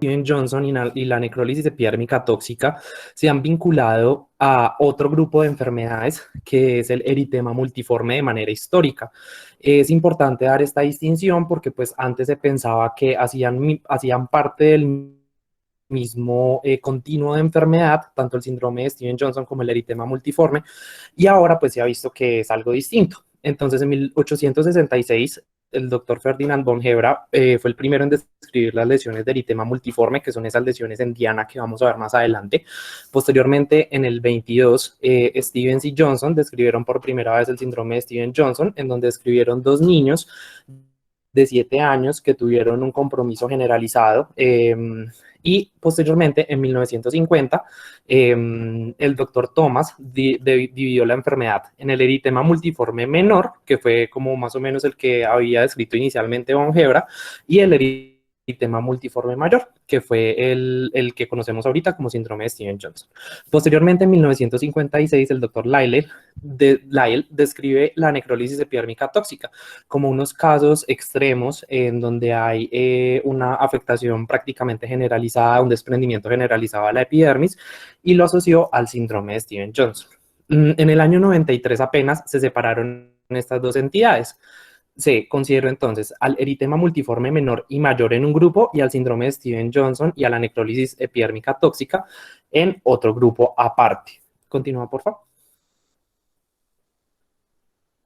Stevens-Johnson y la necrólisis epidérmica tóxica se han vinculado a otro grupo de enfermedades que es el eritema multiforme de manera histórica. Es importante dar esta distinción porque pues antes se pensaba que hacían parte del mismo continuo de enfermedad, tanto el síndrome de Stevens-Johnson como el eritema multiforme, y ahora pues se ha visto que es algo distinto. Entonces, en 1866, el doctor Ferdinand von Hebra fue el primero en describir las lesiones de eritema multiforme, que son esas lesiones en diana que vamos a ver más adelante. Posteriormente, en el 22, Stevens y Johnson describieron por primera vez el síndrome de Stevens-Johnson, en donde describieron dos niños de 7 años que tuvieron un compromiso generalizado. Y posteriormente, en 1950, el doctor Thomas dividió la enfermedad en el eritema multiforme menor, que fue como más o menos el que había descrito inicialmente von Hebra, y el eritema multiforme mayor, que fue el que conocemos ahorita como síndrome de Stevens-Johnson. Posteriormente, en 1956, el doctor Lyell describe la necrólisis epidérmica tóxica como unos casos extremos en donde hay una afectación prácticamente generalizada, un desprendimiento generalizado a la epidermis, y lo asoció al síndrome de Stevens-Johnson. En el año 93 apenas se separaron estas dos entidades. Se consideró entonces al eritema multiforme menor y mayor en un grupo y al síndrome de Stevens-Johnson y a la necrólisis epidérmica tóxica en otro grupo aparte. Continúa, por favor.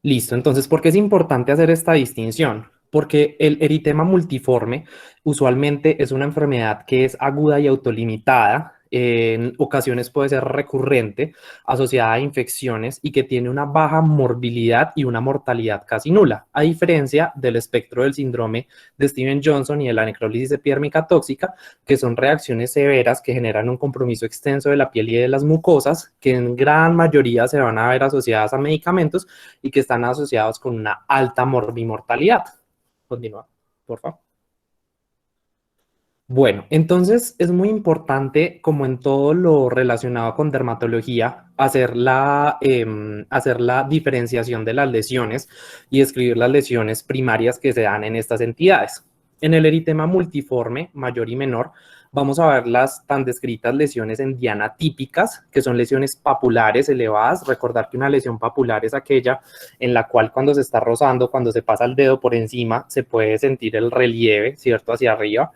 Listo, entonces, ¿por qué es importante hacer esta distinción? Porque el eritema multiforme usualmente es una enfermedad que es aguda y autolimitada, en ocasiones puede ser recurrente, asociada a infecciones y que tiene una baja morbilidad y una mortalidad casi nula, a diferencia del espectro del síndrome de Stevens-Johnson y de la necrólisis epidérmica tóxica, que son reacciones severas que generan un compromiso extenso de la piel y de las mucosas, que en gran mayoría se van a ver asociadas a medicamentos y que están asociados con una alta morbimortalidad. Continúa, por favor. Bueno, entonces es muy importante, como en todo lo relacionado con dermatología, hacer la diferenciación de las lesiones y escribir las lesiones primarias que se dan en estas entidades. En el eritema multiforme, mayor y menor, vamos a ver las tan descritas lesiones en diana típicas, que son lesiones papulares elevadas. Recordar que una lesión papular es aquella en la cual cuando se está rozando, cuando se pasa el dedo por encima, se puede sentir el relieve, ¿cierto?, hacia arriba.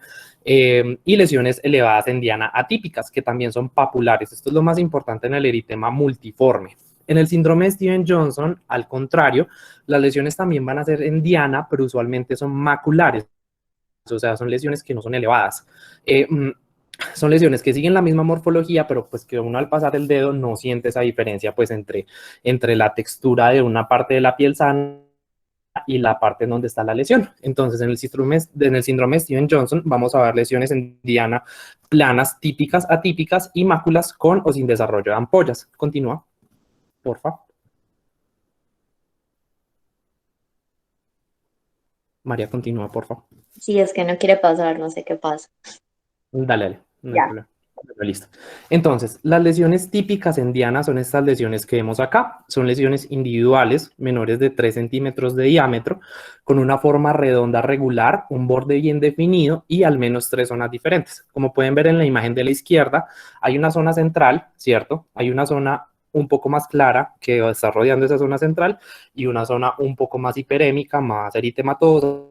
Y lesiones elevadas en diana atípicas, que también son papulares. Esto es lo más importante en el eritema multiforme. En el síndrome de Stevens-Johnson, al contrario, las lesiones también van a ser en diana, pero usualmente son maculares, o sea, son lesiones que no son elevadas. Son lesiones que siguen la misma morfología, pero pues que uno al pasar el dedo no siente esa diferencia pues entre la textura de una parte de la piel sana y la parte en donde está la lesión. Entonces, en el síndrome de Stevens-Johnson vamos a ver lesiones en diana planas, típicas, atípicas y máculas con o sin desarrollo de ampollas. Continúa, porfa. María, continúa, porfa. Sí, es que no quiere pasar, no sé qué pasa. Dale, no hay Ya. problema. Listo. Entonces, las lesiones típicas en diana son estas lesiones que vemos acá. Son lesiones individuales, menores de 3 centímetros de diámetro, con una forma redonda regular, un borde bien definido y al menos 3 zonas diferentes. Como pueden ver en la imagen de la izquierda, hay una zona central, ¿cierto? Hay una zona un poco más clara que está rodeando esa zona central y una zona un poco más hiperémica, más eritematosa,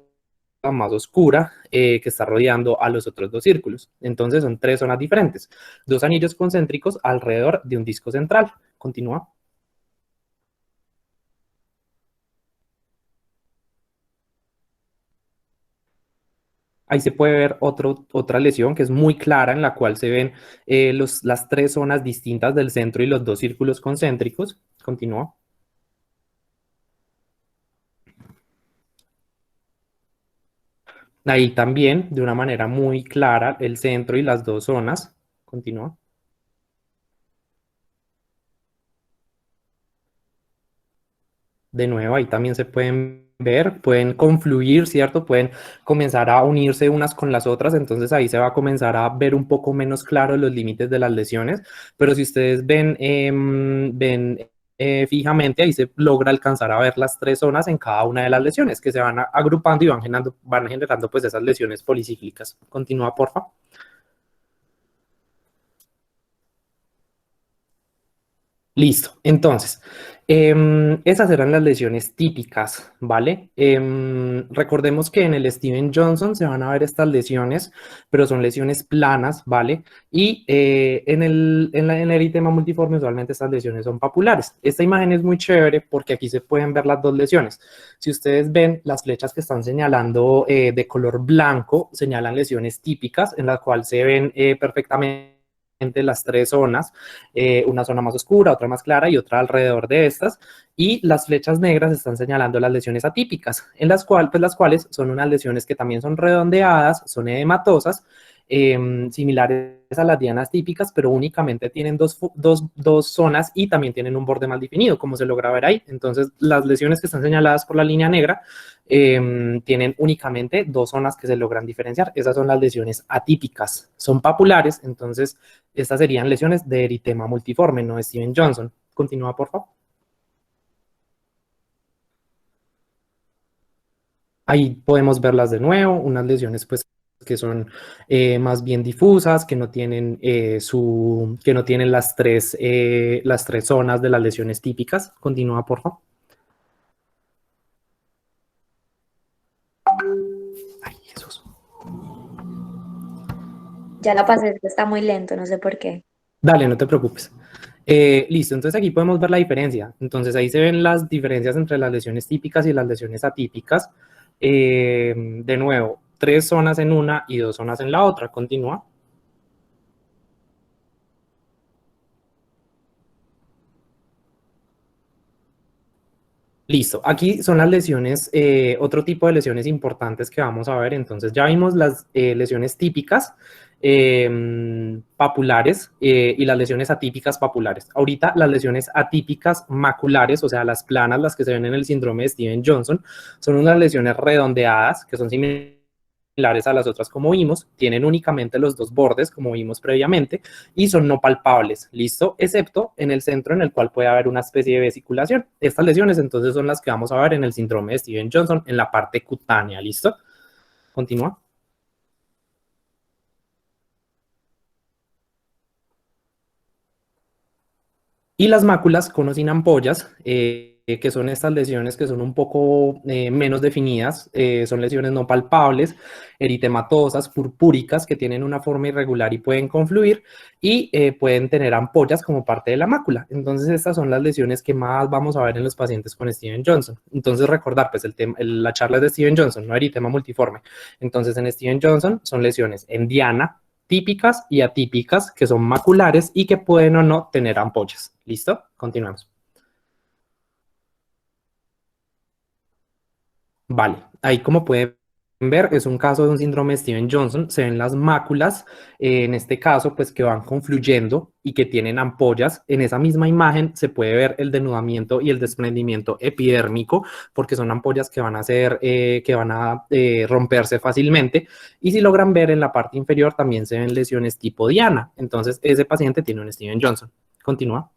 más oscura, que está rodeando a los otros dos círculos. Entonces son 3 zonas diferentes, 2 anillos concéntricos alrededor de un disco central. Continúa. Ahí se puede ver otra lesión que es muy clara, en la cual se ven las 3 zonas distintas del centro y los 2 círculos concéntricos. Continúa. Ahí también, de una manera muy clara, el centro y las 2 zonas. Continúa. De nuevo, ahí también se pueden ver, pueden confluir, ¿cierto? Pueden comenzar a unirse unas con las otras, entonces ahí se va a comenzar a ver un poco menos claro los límites de las lesiones, pero si ustedes ven fijamente, ahí se logra alcanzar a ver las 3 zonas en cada una de las lesiones, que se van agrupando y van generando pues esas lesiones policíclicas. Continúa, porfa. Listo. Entonces, esas eran las lesiones típicas, ¿vale? Recordemos que en el Steven Johnson se van a ver estas lesiones, pero son lesiones planas, ¿vale? Y en el eritema multiforme usualmente estas lesiones son papulares. Esta imagen es muy chévere porque aquí se pueden ver las dos lesiones. Si ustedes ven, las flechas que están señalando de color blanco señalan lesiones típicas en las cuales se ven perfectamente las tres zonas, una zona más oscura, otra más clara y otra alrededor de estas. Y las flechas negras están señalando las lesiones atípicas, en las cuales son unas lesiones que también son redondeadas, son edematosas, similares a las dianas típicas, pero únicamente tienen dos zonas y también tienen un borde mal definido, como se logra ver ahí. Entonces, las lesiones que están señaladas por la línea negra tienen únicamente dos zonas que se logran diferenciar. Esas son las lesiones atípicas, son papulares, entonces estas serían lesiones de eritema multiforme, no de Steven Johnson. Continúa, por favor. Ahí podemos verlas de nuevo, unas lesiones pues que son más bien difusas, que no tienen, que no tienen las tres zonas de las lesiones típicas. Continúa, por favor. Ay, Jesús. Ya la pasé, es que está muy lento, no sé por qué. Dale, no te preocupes. Listo, entonces aquí podemos ver la diferencia. Entonces ahí se ven las diferencias entre las lesiones típicas y las lesiones atípicas. De nuevo, tres zonas en una y dos zonas en la otra. Continúa. Listo, aquí son las lesiones, otro tipo de lesiones importantes que vamos a ver. Entonces ya vimos las lesiones típicas papulares y las lesiones atípicas papulares. Ahorita las lesiones atípicas maculares, o sea, las planas, las que se ven en el síndrome de Steven Johnson, son unas lesiones redondeadas que son similares a las otras como vimos, tienen únicamente los dos bordes como vimos previamente y son no palpables, ¿listo? Excepto en el centro en el cual puede haber una especie de vesiculación. Estas lesiones entonces son las que vamos a ver en el síndrome de Steven Johnson en la parte cutánea, ¿listo? Continúa. Y las máculas con o sin ampollas, que son estas lesiones que son un poco menos definidas, son lesiones no palpables, eritematosas, purpúricas, que tienen una forma irregular y pueden confluir y pueden tener ampollas como parte de la mácula. Entonces, estas son las lesiones que más vamos a ver en los pacientes con Steven Johnson. Entonces, recordar, pues la charla es de Steven Johnson, no eritema multiforme. Entonces, en Steven Johnson son lesiones en diana, típicas y atípicas, que son maculares y que pueden o no tener ampollas. ¿Listo? Continuamos. Vale, ahí como pueden ver, es un caso de un síndrome de Steven Johnson. Se ven las máculas, en este caso, pues que van confluyendo y que tienen ampollas. En esa misma imagen se puede ver el denudamiento y el desprendimiento epidérmico, porque son ampollas que van a romperse fácilmente. Y si logran ver en la parte inferior, también se ven lesiones tipo Diana. Entonces, ese paciente tiene un Steven Johnson. Continúa.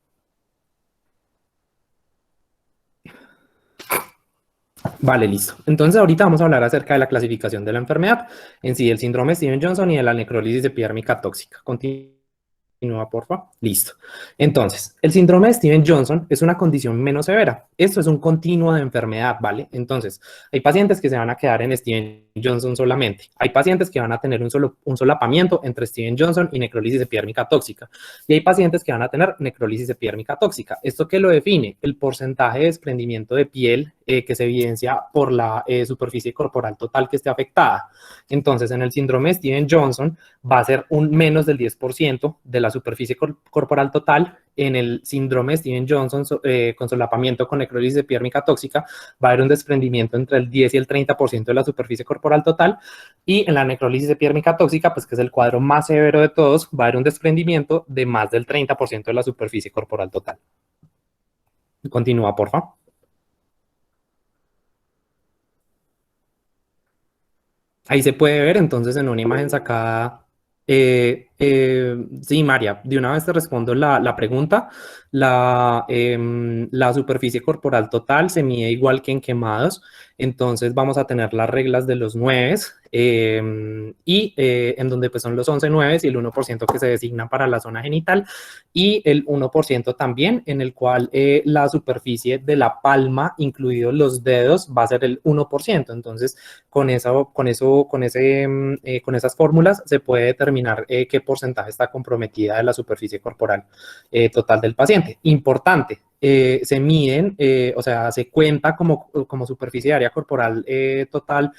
Vale, listo. Entonces ahorita vamos a hablar acerca de la clasificación de la enfermedad, en sí del síndrome de Steven Johnson y de la necrólisis epidérmica tóxica. Continúa, por favor. Listo. Entonces, el síndrome de Steven Johnson es una condición menos severa. Esto es un continuo de enfermedad, ¿vale? Entonces, hay pacientes que se van a quedar en Steven Johnson solamente. Hay pacientes que van a tener un solapamiento entre Steven Johnson y necrólisis epidérmica tóxica. Y hay pacientes que van a tener necrólisis epidérmica tóxica. ¿Esto qué lo define? El porcentaje de desprendimiento de piel que se evidencia por la superficie corporal total que esté afectada. Entonces, en el síndrome de Steven Johnson va a ser un menos del 10% de la superficie corporal total. En el síndrome de Steven Johnson con solapamiento con necrólisis epidérmica tóxica va a haber un desprendimiento entre el 10 y el 30% de la superficie corporal total. Y en la necrólisis epidérmica tóxica, pues que es el cuadro más severo de todos, va a haber un desprendimiento de más del 30% de la superficie corporal total. Continúa, por favor. Ahí se puede ver entonces en una imagen sacada Sí, María, de una vez te respondo la pregunta. La superficie corporal total se mide igual que en quemados, entonces vamos a tener las reglas de los 9 y en donde pues son los 11 9 y el 1% que se designa para la zona genital y el 1% también en el cual la superficie de la palma, incluidos los dedos, va a ser el 1%. Entonces, con esas fórmulas se puede determinar qué porcentaje está comprometida de la superficie corporal total del paciente. Importante, se miden, o sea, se cuenta como superficie de área corporal total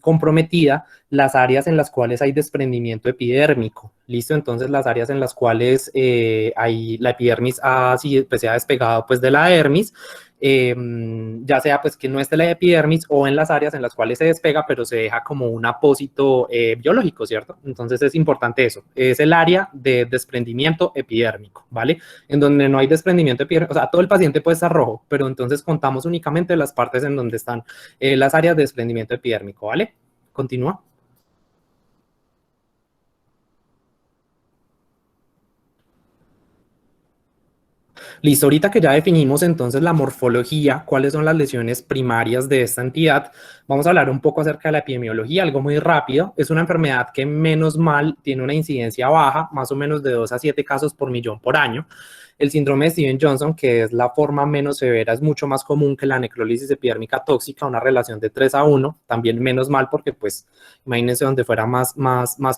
comprometida las áreas en las cuales hay desprendimiento epidérmico. ¿Listo? Entonces, las áreas en las cuales hay la epidermis pues, se ha despegado pues, de la dermis, ya sea pues que no esté la epidermis o en las áreas en las cuales se despega, pero se deja como un apósito biológico, ¿cierto? Entonces es importante eso, es el área de desprendimiento epidérmico, ¿vale? En donde no hay desprendimiento epidérmico, o sea, todo el paciente puede estar rojo, pero entonces contamos únicamente las partes en donde están las áreas de desprendimiento epidérmico, ¿vale? Continúa. Listo, ahorita que ya definimos entonces la morfología, cuáles son las lesiones primarias de esta entidad, vamos a hablar un poco acerca de la epidemiología, algo muy rápido. Es una enfermedad que menos mal tiene una incidencia baja, más o menos de 2 a 7 casos por millón por año. El síndrome de Stevens-Johnson, que es la forma menos severa, es mucho más común que la necrólisis epidérmica tóxica, una relación de 3 a 1, también menos mal porque pues imagínense donde fuera más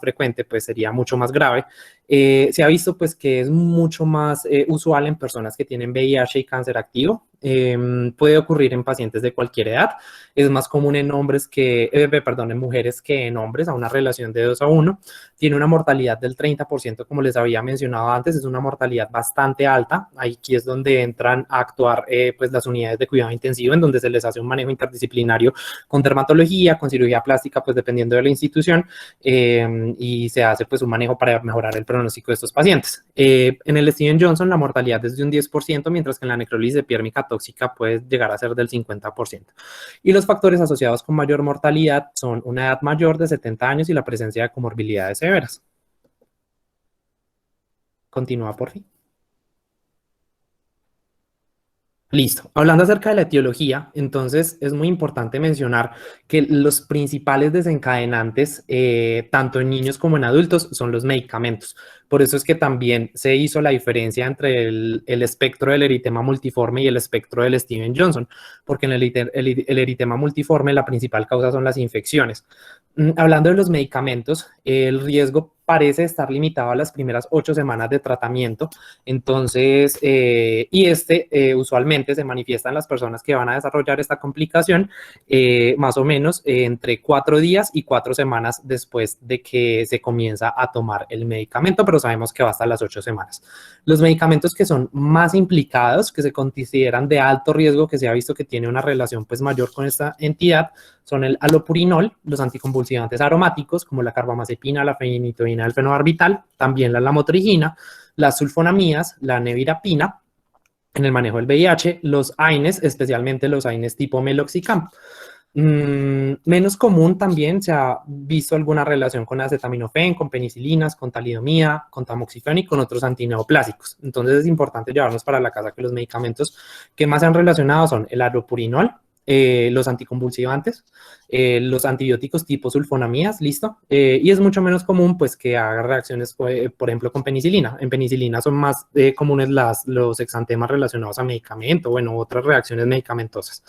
frecuente, pues sería mucho más grave. Se ha visto pues que es mucho más usual en personas que tienen VIH y cáncer activo. Puede ocurrir en pacientes de cualquier edad. Es más común en en mujeres que en hombres, a una relación de 2 a 1. Tiene una mortalidad del 30%, como les había mencionado antes, es una mortalidad bastante alta. Aquí es donde entran a actuar pues las unidades de cuidado intensivo, en donde se les hace un manejo interdisciplinario con dermatología, con cirugía plástica, pues dependiendo de la institución, y se hace pues un manejo para mejorar el pronóstico de estos pacientes. En el Steven Johnson la mortalidad es de un 10%, mientras que en la necrólisis epidérmica tóxica puede llegar a ser del 50%. Y los factores asociados con mayor mortalidad son una edad mayor de 70 años y la presencia de comorbilidades severas. Continúa, por fin. Listo. Hablando acerca de la etiología, entonces es muy importante mencionar que los principales desencadenantes, tanto en niños como en adultos, son los medicamentos. Por eso es que también se hizo la diferencia entre el espectro del eritema multiforme y el espectro del Steven Johnson, porque en el eritema multiforme la principal causa son las infecciones. Hablando de los medicamentos, el riesgo parece estar limitado a las primeras 8 semanas de tratamiento. Entonces, usualmente se manifiesta en las personas que van a desarrollar esta complicación más o menos entre 4 días y 4 semanas después de que se comienza a tomar el medicamento, pero sabemos que va hasta las 8 semanas. Los medicamentos que son más implicados, que se consideran de alto riesgo, que se ha visto que tiene una relación pues mayor con esta entidad, son el alopurinol, los anticonvulsivantes aromáticos como la carbamazepina, la fenitoína, el fenobarbital, también la lamotrigina, las sulfonamías, la nevirapina, en el manejo del VIH, los AINES, especialmente los AINES tipo meloxicam. Menos común también se ha visto alguna relación con acetaminofén, con penicilinas, con talidomida, con tamoxifeno y con otros antineoplásicos. Entonces es importante llevarnos para la casa que los medicamentos que más se han relacionado son el alopurinol, los anticonvulsivantes, los antibióticos tipo sulfonamías, listo, y es mucho menos común pues que haga reacciones, por ejemplo, con penicilina. En penicilina son más comunes los exantemas relacionados a medicamento, bueno, otras reacciones medicamentosas.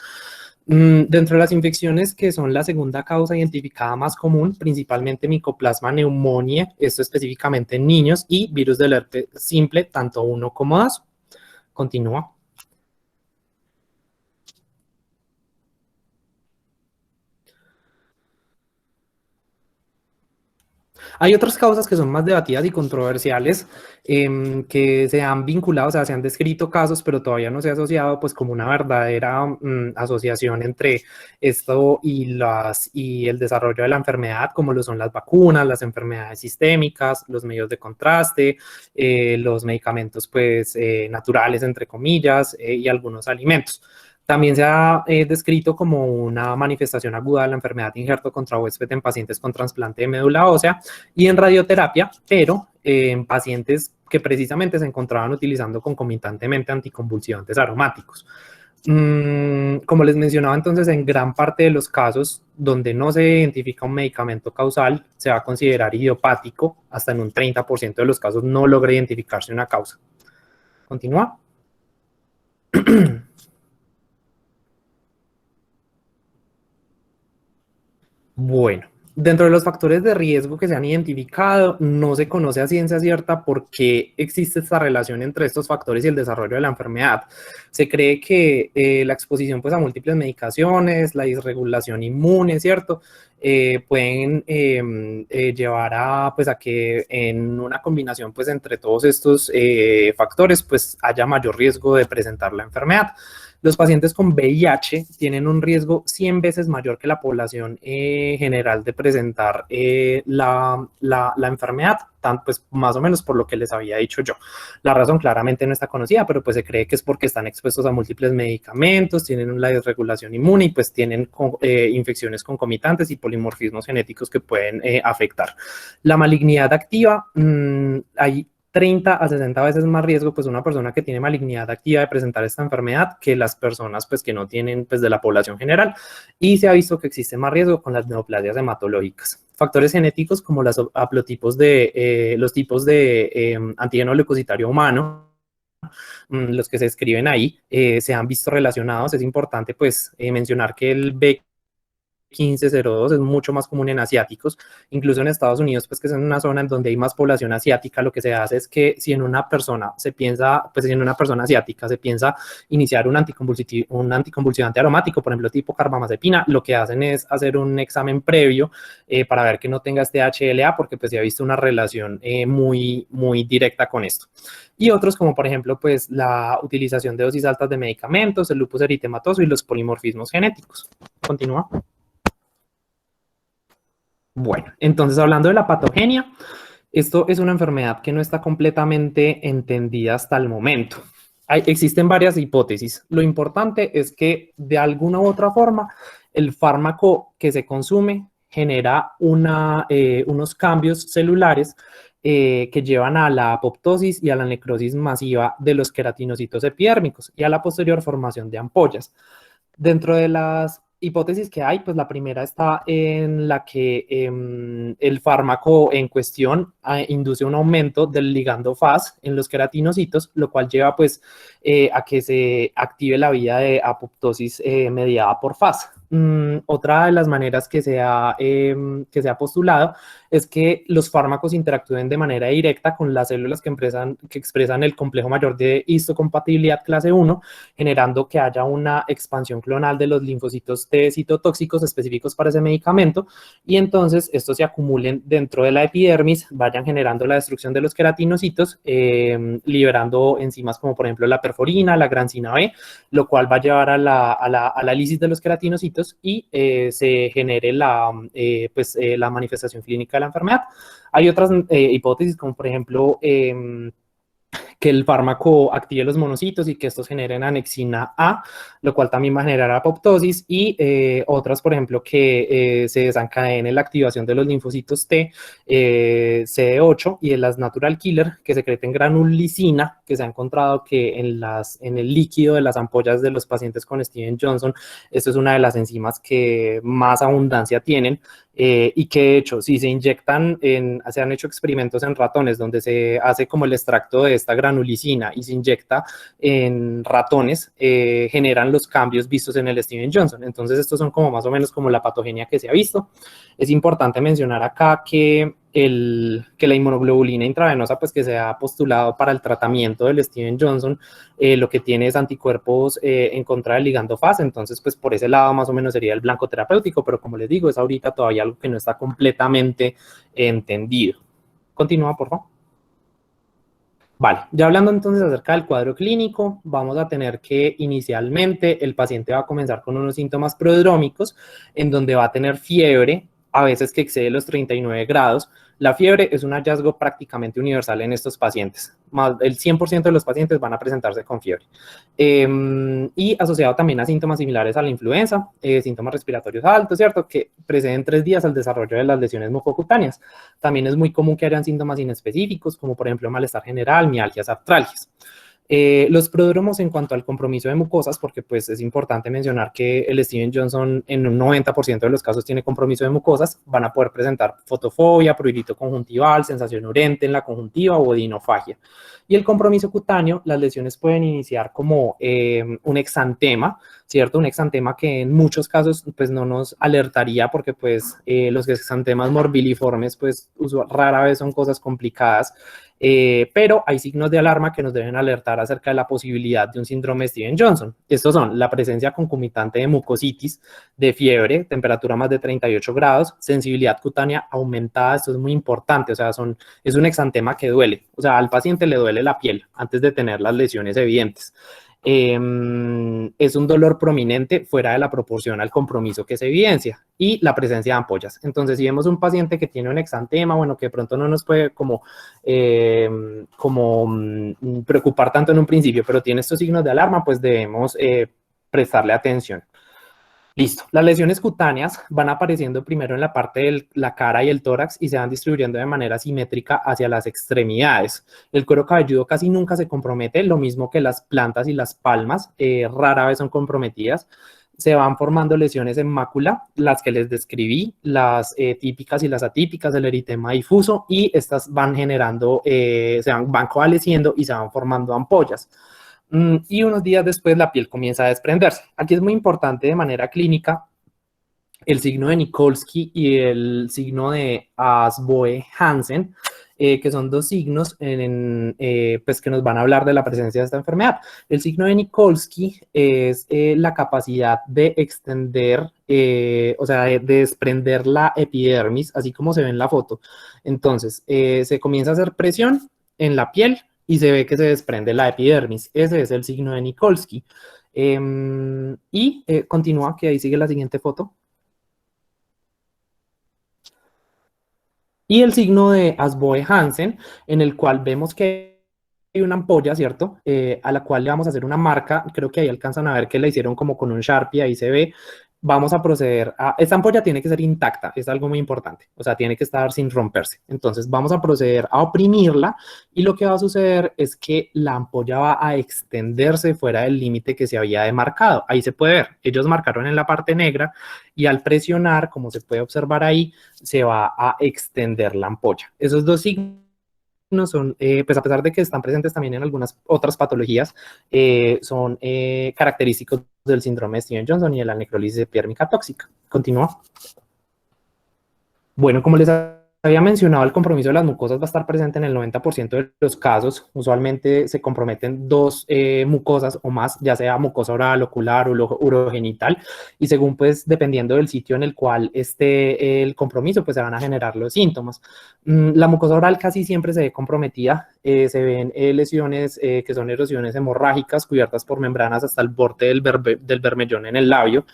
Dentro de las infecciones que son la segunda causa identificada más común, principalmente Mycoplasma pneumoniae, esto específicamente en niños, y virus del herpes simple, tanto 1 como 2. Continúa. Hay otras causas que son más debatidas y controversiales que se han vinculado, o sea, se han descrito casos, pero todavía no se ha asociado pues como una verdadera asociación entre esto y el desarrollo de la enfermedad, como lo son las vacunas, las enfermedades sistémicas, los medios de contraste, los medicamentos pues naturales, entre comillas, y algunos alimentos. También se ha descrito como una manifestación aguda de la enfermedad de injerto contra huésped en pacientes con trasplante de médula ósea y en radioterapia, pero en pacientes que precisamente se encontraban utilizando concomitantemente anticonvulsivantes aromáticos. Como les mencionaba entonces, en gran parte de los casos donde no se identifica un medicamento causal, se va a considerar idiopático, hasta en un 30% de los casos no logra identificarse una causa. Continúa. Bueno, dentro de los factores de riesgo que se han identificado, no se conoce a ciencia cierta por qué existe esta relación entre estos factores y el desarrollo de la enfermedad. Se cree que la exposición pues, a múltiples medicaciones, la disregulación inmune, ¿cierto? Pueden llevar pues, a que en una combinación pues, entre todos estos factores pues, haya mayor riesgo de presentar la enfermedad. Los pacientes con VIH tienen un riesgo 100 veces mayor que la población general de presentar la enfermedad, pues más o menos por lo que les había dicho yo. La razón claramente no está conocida, pero pues se cree que es porque están expuestos a múltiples medicamentos, tienen una desregulación inmune y pues tienen infecciones concomitantes y polimorfismos genéticos que pueden afectar. La malignidad activa, hay 30 a 60 veces más riesgo, pues una persona que tiene malignidad activa de presentar esta enfermedad que las personas pues que no tienen pues de la población general, y se ha visto que existe más riesgo con las neoplasias hematológicas. Factores genéticos como los haplotipos de los tipos de antígeno leucocitario humano, los que se escriben ahí, se han visto relacionados. Es importante pues mencionar que el B1502 es mucho más común en asiáticos, incluso en Estados Unidos, pues que es en una zona en donde hay más población asiática. Lo que se hace es que si en una persona se piensa, pues si en una persona asiática se piensa iniciar un anticonvulsivante aromático, por ejemplo tipo carbamazepina, lo que hacen es hacer un examen previo para ver que no tenga este HLA, porque pues se ha visto una relación muy directa con esto. Y otros como por ejemplo pues la utilización de dosis altas de medicamentos, el lupus eritematoso y los polimorfismos genéticos. Continúa. Bueno, entonces hablando de la patogenia, esto es una enfermedad que no está completamente entendida hasta el momento. Existen varias hipótesis. Lo importante es que de alguna u otra forma el fármaco que se consume genera unos cambios celulares que llevan a la apoptosis y a la necrosis masiva de los queratinocitos epidérmicos y a la posterior formación de ampollas. Dentro de las hipótesis que hay, pues la primera está en la que el fármaco en cuestión induce un aumento del ligando Fas en los queratinocitos, lo cual lleva pues a que se active la vía de apoptosis mediada por Fas. Otra de las maneras que se ha postulado es que los fármacos interactúen de manera directa con las células que expresan el complejo mayor de histocompatibilidad clase 1, generando que haya una expansión clonal de los linfocitos T citotóxicos específicos para ese medicamento, y entonces estos se acumulen dentro de la epidermis, vayan generando la destrucción de los queratinocitos, liberando enzimas como por ejemplo la perforina, la grancina B, lo cual va a llevar a la lisis de los queratinocitos y se genere la manifestación clínica de la enfermedad. Hay otras hipótesis como por ejemplo que el fármaco active los monocitos y que estos generen anexina A, lo cual también va a generar apoptosis, y otras, por ejemplo, que se desencadene la activación de los linfocitos T, CD8 y de las natural killer que secreten granulicina, que se ha encontrado que en el líquido de las ampollas de los pacientes con Steven Johnson, esto es una de las enzimas que más abundancia tienen. Y que de hecho, si se inyectan, se han hecho experimentos en ratones donde se hace como el extracto de esta granulicina y se inyecta en ratones, generan los cambios vistos en el Steven Johnson. Entonces, estos son como más o menos como la patogenia que se ha visto. Es importante mencionar acá que la inmunoglobulina intravenosa, pues que se ha postulado para el tratamiento del Steven Johnson, lo que tiene es anticuerpos en contra del ligando Fas, entonces pues por ese lado más o menos sería el blanco terapéutico, pero como les digo, es ahorita todavía algo que no está completamente entendido. Continúa, por favor. Vale, ya hablando entonces acerca del cuadro clínico, vamos a tener que inicialmente el paciente va a comenzar con unos síntomas prodrómicos en donde va a tener fiebre, a veces que excede los 39 grados. La fiebre es un hallazgo prácticamente universal en estos pacientes. Más del 100% de los pacientes van a presentarse con fiebre. Y asociado también a síntomas similares a la influenza, síntomas respiratorios altos, ¿cierto? Que preceden 3 días al desarrollo de las lesiones mucocutáneas. También es muy común que hayan síntomas inespecíficos, como por ejemplo malestar general, mialgias, artralgias. Los prodromos en cuanto al compromiso de mucosas, porque pues es importante mencionar que el Steven Johnson en un 90% de los casos tiene compromiso de mucosas, van a poder presentar fotofobia, prurito conjuntival, sensación urente en la conjuntiva o odinofagia. Y el compromiso cutáneo, las lesiones pueden iniciar como un exantema, ¿cierto? Un exantema que en muchos casos pues no nos alertaría porque pues los exantemas morbiliformes pues rara vez son cosas complicadas. Pero hay signos de alarma que nos deben alertar acerca de la posibilidad de un síndrome de Steven-Johnson. Estos son la presencia concomitante de mucositis, de fiebre, temperatura más de 38 grados, sensibilidad cutánea aumentada, esto es muy importante, o sea, es un exantema que duele, o sea, al paciente le duele la piel antes de tener las lesiones evidentes. Es un dolor prominente fuera de la proporción al compromiso que se evidencia y la presencia de ampollas. Entonces, si vemos un paciente que tiene un exantema, bueno, que de pronto no nos puede preocupar tanto en un principio, pero tiene estos signos de alarma, pues debemos prestarle atención. Listo. Las lesiones cutáneas van apareciendo primero en la parte de la cara y el tórax y se van distribuyendo de manera simétrica hacia las extremidades. El cuero cabelludo casi nunca se compromete, lo mismo que las plantas y las palmas, rara vez son comprometidas. Se van formando lesiones en mácula, las que les describí, las típicas y las atípicas del eritema difuso, y estas van generando, van coalesciendo y se van formando ampollas. Y unos días después la piel comienza a desprenderse. Aquí es muy importante de manera clínica el signo de Nikolsky y el signo de Asboe-Hansen, que son dos signos pues que nos van a hablar de la presencia de esta enfermedad. El signo de Nikolsky es la capacidad de extender, o sea, de desprender la epidermis, así como se ve en la foto. Entonces, se comienza a hacer presión en la piel y se ve que se desprende la epidermis. Ese es el signo de Nikolsky. Continúa, que ahí sigue la siguiente foto. Y el signo de Asboe-Hansen, en el cual vemos que hay una ampolla, ¿cierto? A la cual le vamos a hacer una marca, creo que ahí alcanzan a ver que la hicieron como con un Sharpie, ahí se ve. Vamos a proceder a... Esta ampolla tiene que ser intacta, es algo muy importante, o sea, tiene que estar sin romperse. Entonces vamos a proceder a oprimirla y lo que va a suceder es que la ampolla va a extenderse fuera del límite que se había demarcado. Ahí se puede ver, ellos marcaron en la parte negra y al presionar, como se puede observar ahí, se va a extender la ampolla. Esos dos signos son, pues a pesar de que están presentes también en algunas otras patologías, son característicos del síndrome de Steven-Johnson y de la necrólisis epidérmica tóxica. Continúa. Bueno, como les había mencionado, el compromiso de las mucosas va a estar presente en el 90% de los casos. Usualmente se comprometen dos mucosas o más, ya sea mucosa oral, ocular o urogenital, y según pues dependiendo del sitio en el cual esté el compromiso, pues se van a generar los síntomas. La mucosa oral casi siempre se ve comprometida, se ven lesiones que son erosiones hemorrágicas cubiertas por membranas hasta el borde del bermellón en el labio.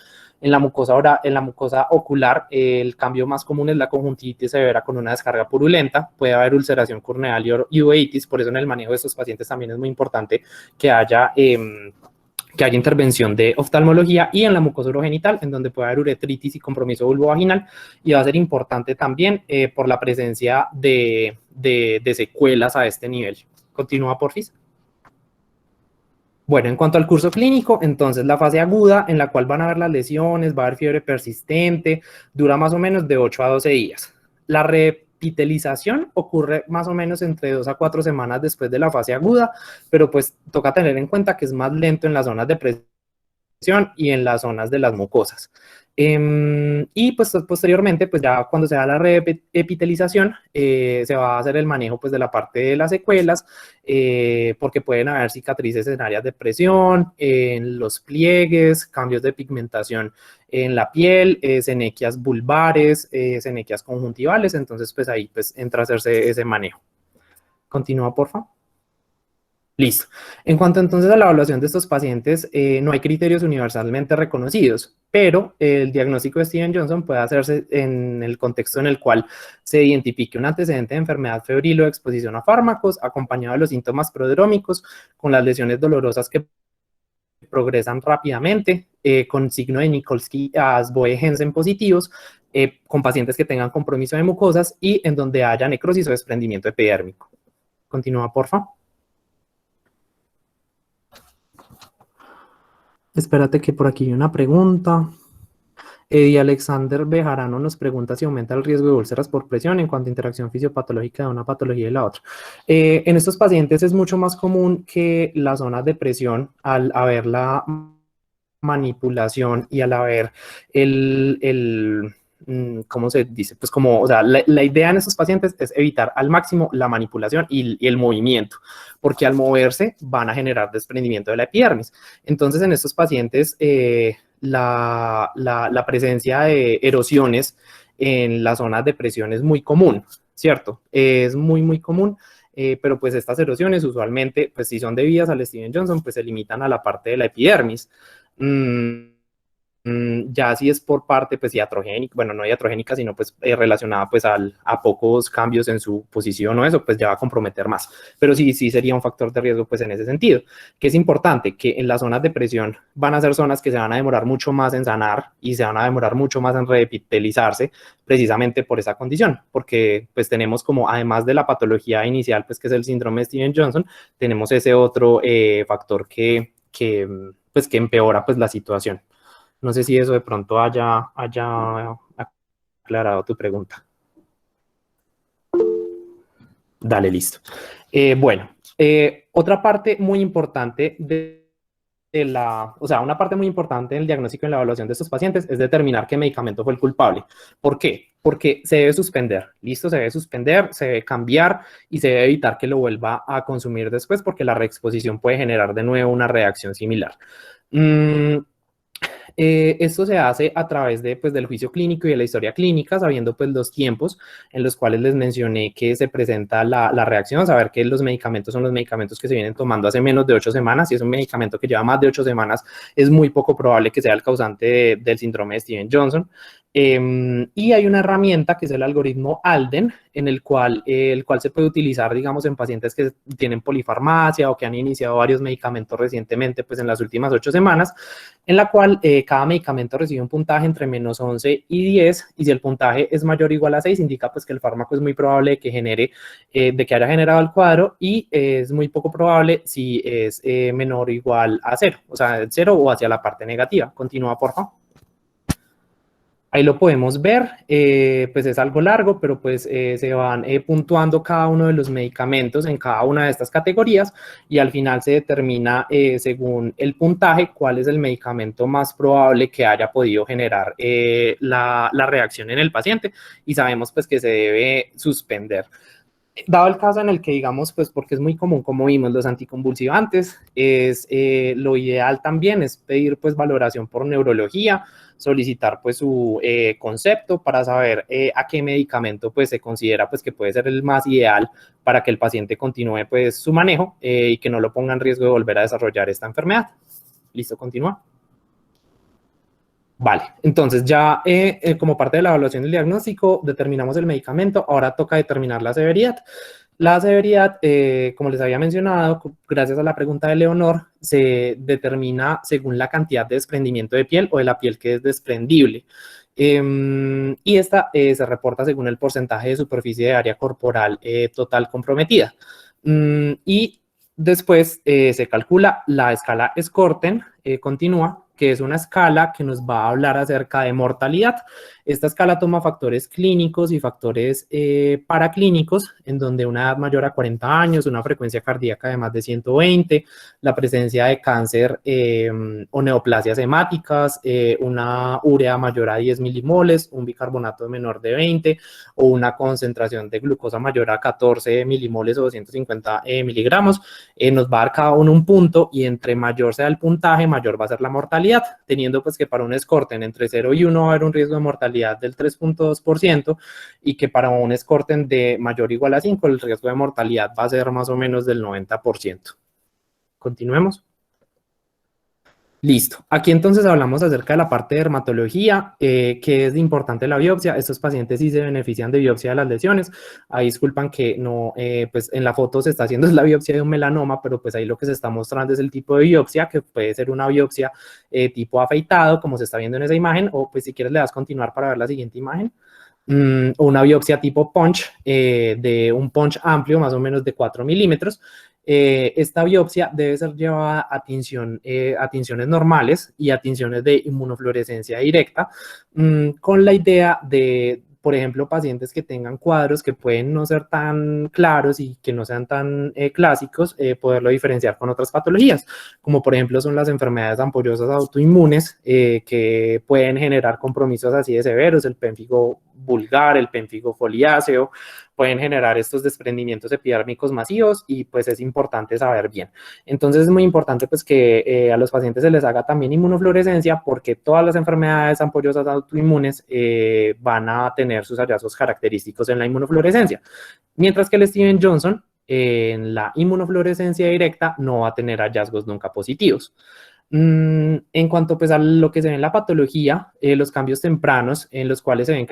En la mucosa ocular, el cambio más común es la conjuntivitis severa con una descarga purulenta. Puede haber ulceración corneal y uveitis, por eso en el manejo de estos pacientes también es muy importante que haya intervención de oftalmología. Y en la mucosa urogenital, en donde puede haber uretritis y compromiso vulvovaginal, y va a ser importante también por la presencia de secuelas a este nivel. Continúa, porfis. Bueno, en cuanto al curso clínico, entonces la fase aguda en la cual van a haber las lesiones, va a haber fiebre persistente, dura más o menos de 8 a 12 días. La repitelización ocurre más o menos entre 2 a 4 semanas después de la fase aguda, pero pues toca tener en cuenta que es más lento en las zonas de presión y en las zonas de las mucosas. Y pues posteriormente, pues ya cuando se da la reepitelización, se va a hacer el manejo pues de la parte de las secuelas, porque pueden haber cicatrices en áreas de presión, en los pliegues, cambios de pigmentación en la piel, senequias vulvares, senequias conjuntivales. Entonces pues ahí pues entra a hacerse ese manejo. Continúa, por favor. Listo. En cuanto entonces a la evaluación de estos pacientes, no hay criterios universalmente reconocidos, pero el diagnóstico de Steven Johnson puede hacerse en el contexto en el cual se identifique un antecedente de enfermedad febril o de exposición a fármacos, acompañado de los síntomas prodrómicos, con las lesiones dolorosas que progresan rápidamente, con signo de Nikolsky-Boe-Jensen positivos, con pacientes que tengan compromiso de mucosas y en donde haya necrosis o desprendimiento epidérmico. Continúa, porfa. Espérate que por aquí hay una pregunta. Eddie Alexander Bejarano nos pregunta si aumenta el riesgo de úlceras por presión en cuanto a interacción fisiopatológica de una patología y la otra. En estos pacientes es mucho más común que las zonas de presión, al haber la manipulación y al haber ¿cómo se dice? Pues como, o sea, la idea en estos pacientes es evitar al máximo la manipulación y el movimiento, porque al moverse van a generar desprendimiento de la epidermis. Entonces, en estos pacientes, la presencia de erosiones en las zonas de presión es muy común, ¿cierto? Es muy, muy común. Pero pues estas erosiones usualmente, pues si son debidas al Steven Johnson, pues se limitan a la parte de la epidermis. Ya si es por parte, pues, iatrogénica, bueno, no iatrogénica, sino pues relacionada pues a pocos cambios en su posición o eso, pues ya va a comprometer más. Pero sí sería un factor de riesgo pues en ese sentido, que es importante que en las zonas de presión van a ser zonas que se van a demorar mucho más en sanar y se van a demorar mucho más en reepitelizarse precisamente por esa condición, porque pues tenemos como, además de la patología inicial, pues que es el síndrome de Steven Johnson, tenemos ese otro factor pues que empeora pues la situación. No sé si eso de pronto haya aclarado tu pregunta. Dale, listo. Bueno, otra parte muy importante una parte muy importante del diagnóstico y en la evaluación de estos pacientes es determinar qué medicamento fue el culpable. ¿Por qué? Porque se debe suspender, listo, se debe suspender, se debe cambiar y se debe evitar que lo vuelva a consumir después porque la reexposición puede generar de nuevo una reacción similar. Esto se hace a través de, pues, del juicio clínico y de la historia clínica, sabiendo pues los tiempos en los cuales les mencioné que se presenta la reacción, saber que los medicamentos son los medicamentos que se vienen tomando hace menos de 8 semanas. Si es un medicamento que lleva más de 8 semanas, es muy poco probable que sea el causante del síndrome de Steven Johnson. Y hay una herramienta que es el algoritmo ALDEN, en el cual se puede utilizar, digamos, en pacientes que tienen polifarmacia o que han iniciado varios medicamentos recientemente, pues en las últimas 8 semanas, en la cual cada medicamento recibe un puntaje entre menos 11 y 10, y si el puntaje es mayor o igual a 6, indica pues que el fármaco es muy probable de que haya generado el cuadro, y es muy poco probable si es menor o igual a 0, o sea, 0 o hacia la parte negativa. Continúa, por favor. Ahí lo podemos ver, pues es algo largo, pero pues se van puntuando cada uno de los medicamentos en cada una de estas categorías y al final se determina según el puntaje cuál es el medicamento más probable que haya podido generar la reacción en el paciente, y sabemos pues que se debe suspender. Dado el caso en el que, digamos, pues porque es muy común, como vimos, los anticonvulsivantes, lo ideal también es pedir pues valoración por neurología, solicitar pues su concepto para saber a qué medicamento pues se considera pues que puede ser el más ideal para que el paciente continúe pues su manejo y que no lo ponga en riesgo de volver a desarrollar esta enfermedad. Listo, continúa. Vale, entonces ya como parte de la evaluación del diagnóstico determinamos el medicamento, ahora toca determinar la severidad. La severidad, como les había mencionado, gracias a la pregunta de Leonor, se determina según la cantidad de desprendimiento de piel o de la piel que es desprendible. Y esta se reporta según el porcentaje de superficie de área corporal total comprometida. Y después se calcula la escala Scorten, continúa, que es una escala que nos va a hablar acerca de mortalidad. Esta escala toma factores clínicos y factores paraclínicos, en donde una edad mayor a 40 años, una frecuencia cardíaca de más de 120, la presencia de cáncer o neoplasias hemáticas, una urea mayor a 10 milimoles, un bicarbonato menor de 20 o una concentración de glucosa mayor a 14 milimoles o 250 miligramos. Nos va a dar cada uno un punto, y entre mayor sea el puntaje, mayor va a ser la mortalidad, teniendo pues que para un Scorten entre 0 y 1 va a haber un riesgo de mortalidad del 3.2% y que para un Scorten de mayor o igual a 5 el riesgo de mortalidad va a ser más o menos del 90%. Continuemos. Listo. Aquí entonces hablamos acerca de la parte de dermatología, que es importante la biopsia. Estos pacientes sí se benefician de biopsia de las lesiones. Ahí disculpan que no, pues en la foto se está haciendo la biopsia de un melanoma, pero pues ahí lo que se está mostrando es el tipo de biopsia, que puede ser una biopsia tipo afeitado, como se está viendo en esa imagen, o pues si quieres le das continuar para ver la siguiente imagen. O una biopsia tipo punch, de un punch amplio, más o menos de 4 milímetros. Esta biopsia debe ser llevada a tinciones normales y a tinciones de inmunofluorescencia directa, con la idea de, por ejemplo, pacientes que tengan cuadros que pueden no ser tan claros y que no sean tan clásicos, poderlo diferenciar con otras patologías, como por ejemplo son las enfermedades ampollosas autoinmunes, que pueden generar compromisos así de severos, el pénfigo vulgar, el pénfigo foliáceo, pueden generar estos desprendimientos epidérmicos masivos y pues es importante saber bien. Entonces es muy importante pues que a los pacientes se les haga también inmunofluorescencia, porque todas las enfermedades ampollosas autoinmunes van a tener sus hallazgos característicos en la inmunofluorescencia, mientras que el Steven Johnson en la inmunofluorescencia directa no va a tener hallazgos nunca positivos. En cuanto pues a lo que se ve en la patología, los cambios tempranos en los cuales se ven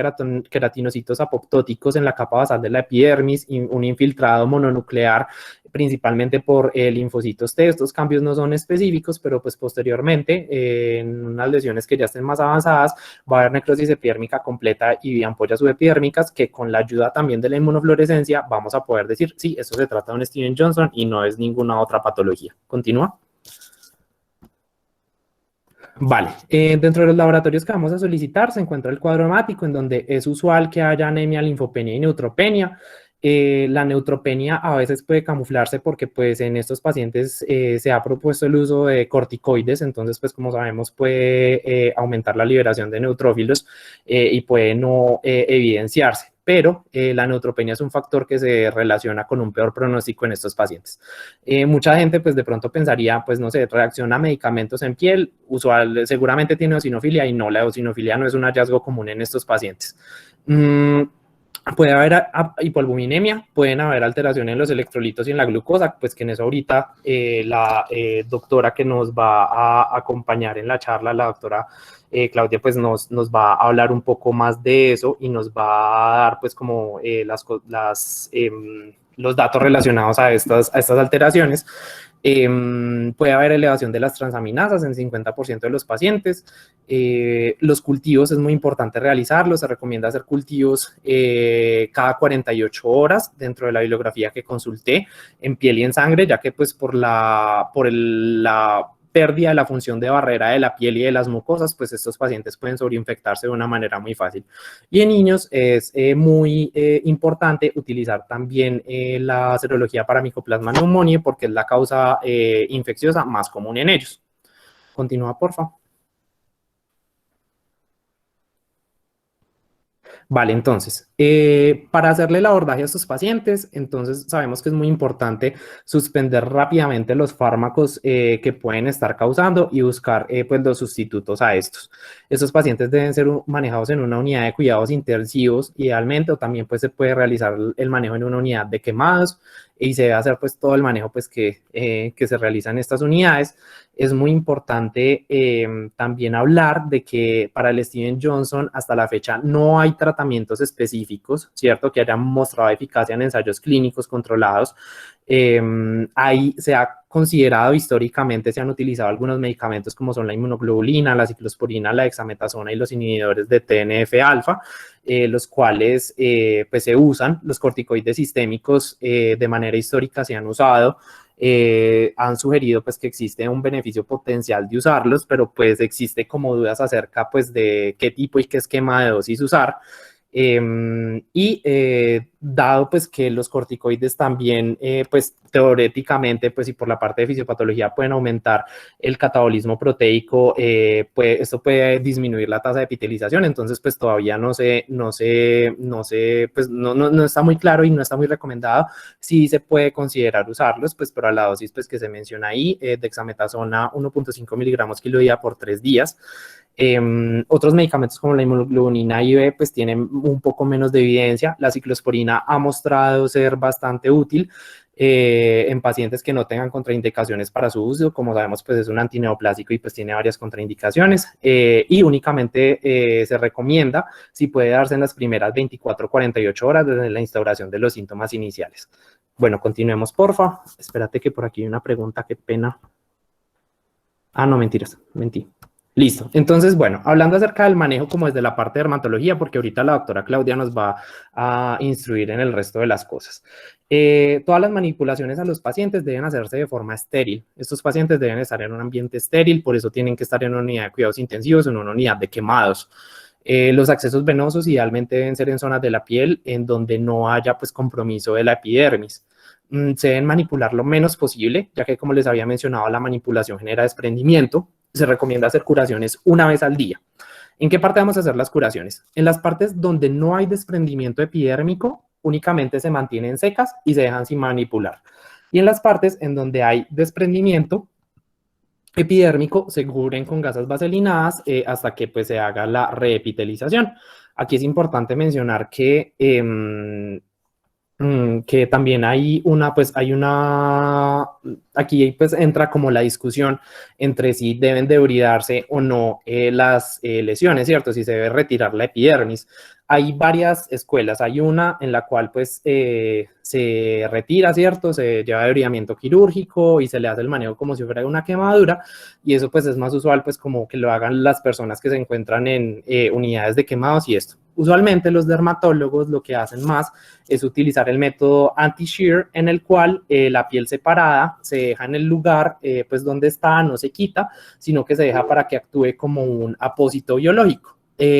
queratinocitos apoptóticos en la capa basal de la epidermis, un infiltrado mononuclear principalmente por linfocitos T. Estos cambios no son específicos, pero pues posteriormente en unas lesiones que ya estén más avanzadas va a haber necrosis epidérmica completa y ampollas subepidérmicas, que con la ayuda también de la inmunofluorescencia vamos a poder decir, sí, esto se trata de un Steven Johnson y no es ninguna otra patología. Continúa. Vale, dentro de los laboratorios que vamos a solicitar se encuentra el cuadro hemático, en donde es usual que haya anemia, linfopenia y neutropenia. La neutropenia a veces puede camuflarse porque pues en estos pacientes se ha propuesto el uso de corticoides, entonces pues como sabemos puede aumentar la liberación de neutrófilos y puede no evidenciarse. Pero la neutropenia es un factor que se relaciona con un peor pronóstico en estos pacientes. Mucha gente pues de pronto pensaría, pues no sé, reacción a medicamentos en piel, seguramente tiene eosinofilia, y no, la eosinofilia no es un hallazgo común en estos pacientes. Puede haber hipoalbuminemia, pueden haber alteraciones en los electrolitos y en la glucosa, pues que en eso ahorita la doctora que nos va a acompañar en la charla, la doctora Claudia, pues nos va a hablar un poco más de eso y nos va a dar pues como los datos relacionados a estas alteraciones. Puede haber elevación de las transaminasas en 50% de los pacientes. Los cultivos es muy importante realizarlos. Se recomienda hacer cultivos cada 48 horas dentro de la bibliografía que consulté, en piel y en sangre, ya que pues por la pérdida de la función de barrera de la piel y de las mucosas, pues estos pacientes pueden sobreinfectarse de una manera muy fácil. Y en niños es muy importante utilizar también la serología para Mycoplasma pneumoniae, porque es la causa infecciosa más común en ellos. Continúa, por favor. Vale, entonces, para hacerle el abordaje a estos pacientes, entonces sabemos que es muy importante suspender rápidamente los fármacos que pueden estar causando y buscar pues los sustitutos a estos. Estos pacientes deben ser manejados en una unidad de cuidados intensivos, idealmente, o también pues se puede realizar el manejo en una unidad de quemados, y se debe hacer pues todo el manejo pues que se realiza en estas unidades. Es muy importante también hablar de que para el Steven Johnson hasta la fecha no hay tratamientos específicos, ¿cierto?, que hayan mostrado eficacia en ensayos clínicos controlados. Ahí se ha considerado históricamente, se han utilizado algunos medicamentos como son la inmunoglobulina, la ciclosporina, la dexametasona y los inhibidores de TNF-alfa, los cuales pues se usan. Los corticoides sistémicos de manera histórica se han usado. Han sugerido pues que existe un beneficio potencial de usarlos, pero pues existe como dudas acerca pues de qué tipo y qué esquema de dosis usar. Dado pues que los corticoides también pues teóricamente pues y por la parte de fisiopatología pueden aumentar el catabolismo proteico, pues esto puede disminuir la tasa de epitelización. Entonces pues todavía no está muy claro y no está muy recomendado si se puede considerar usarlos, pues pero a la dosis pues que se menciona ahí, dexametasona 1.5 miligramos kilo día por 3 días. Otros medicamentos como la inmunoglobulina IV pues tienen un poco menos de evidencia. La ciclosporina ha mostrado ser bastante útil, en pacientes que no tengan contraindicaciones para su uso. Como sabemos, pues es un antineoplásico y pues tiene varias contraindicaciones, y únicamente se recomienda si puede darse en las primeras 24 48 horas desde la instauración de los síntomas iniciales. Bueno, continuemos, porfa. Espérate que por aquí hay una pregunta, qué pena. Ah, no, mentiras, mentí. Listo. Entonces, bueno, hablando acerca del manejo como desde la parte de dermatología, porque ahorita la doctora Claudia nos va a instruir en el resto de las cosas. Todas las manipulaciones a los pacientes deben hacerse de forma estéril. Estos pacientes deben estar en un ambiente estéril, por eso tienen que estar en una unidad de cuidados intensivos, en una unidad de quemados. Los accesos venosos idealmente deben ser en zonas de la piel en donde no haya pues compromiso de la epidermis. Se deben manipular lo menos posible, ya que como les había mencionado, la manipulación genera desprendimiento. Se recomienda hacer curaciones una vez al día. ¿En qué parte vamos a hacer las curaciones? En las partes donde no hay desprendimiento epidérmico, únicamente se mantienen secas y se dejan sin manipular. Y en las partes en donde hay desprendimiento epidérmico, se cubren con gasas vaselinadas hasta que pues, se haga la reepitelización. Aquí es importante mencionar que también hay aquí pues entra como la discusión entre si deben de bridarse o no las lesiones, ¿cierto? Si se debe retirar la epidermis. Hay varias escuelas, hay una en la cual pues se retira, ¿cierto? Se lleva debridamiento quirúrgico y se le hace el manejo como si fuera una quemadura, y eso pues es más usual pues como que lo hagan las personas que se encuentran en unidades de quemados y esto. Usualmente los dermatólogos lo que hacen más es utilizar el método anti-shear, en el cual la piel separada se deja en el lugar pues donde está, no se quita, sino que se deja para que actúe como un apósito biológico.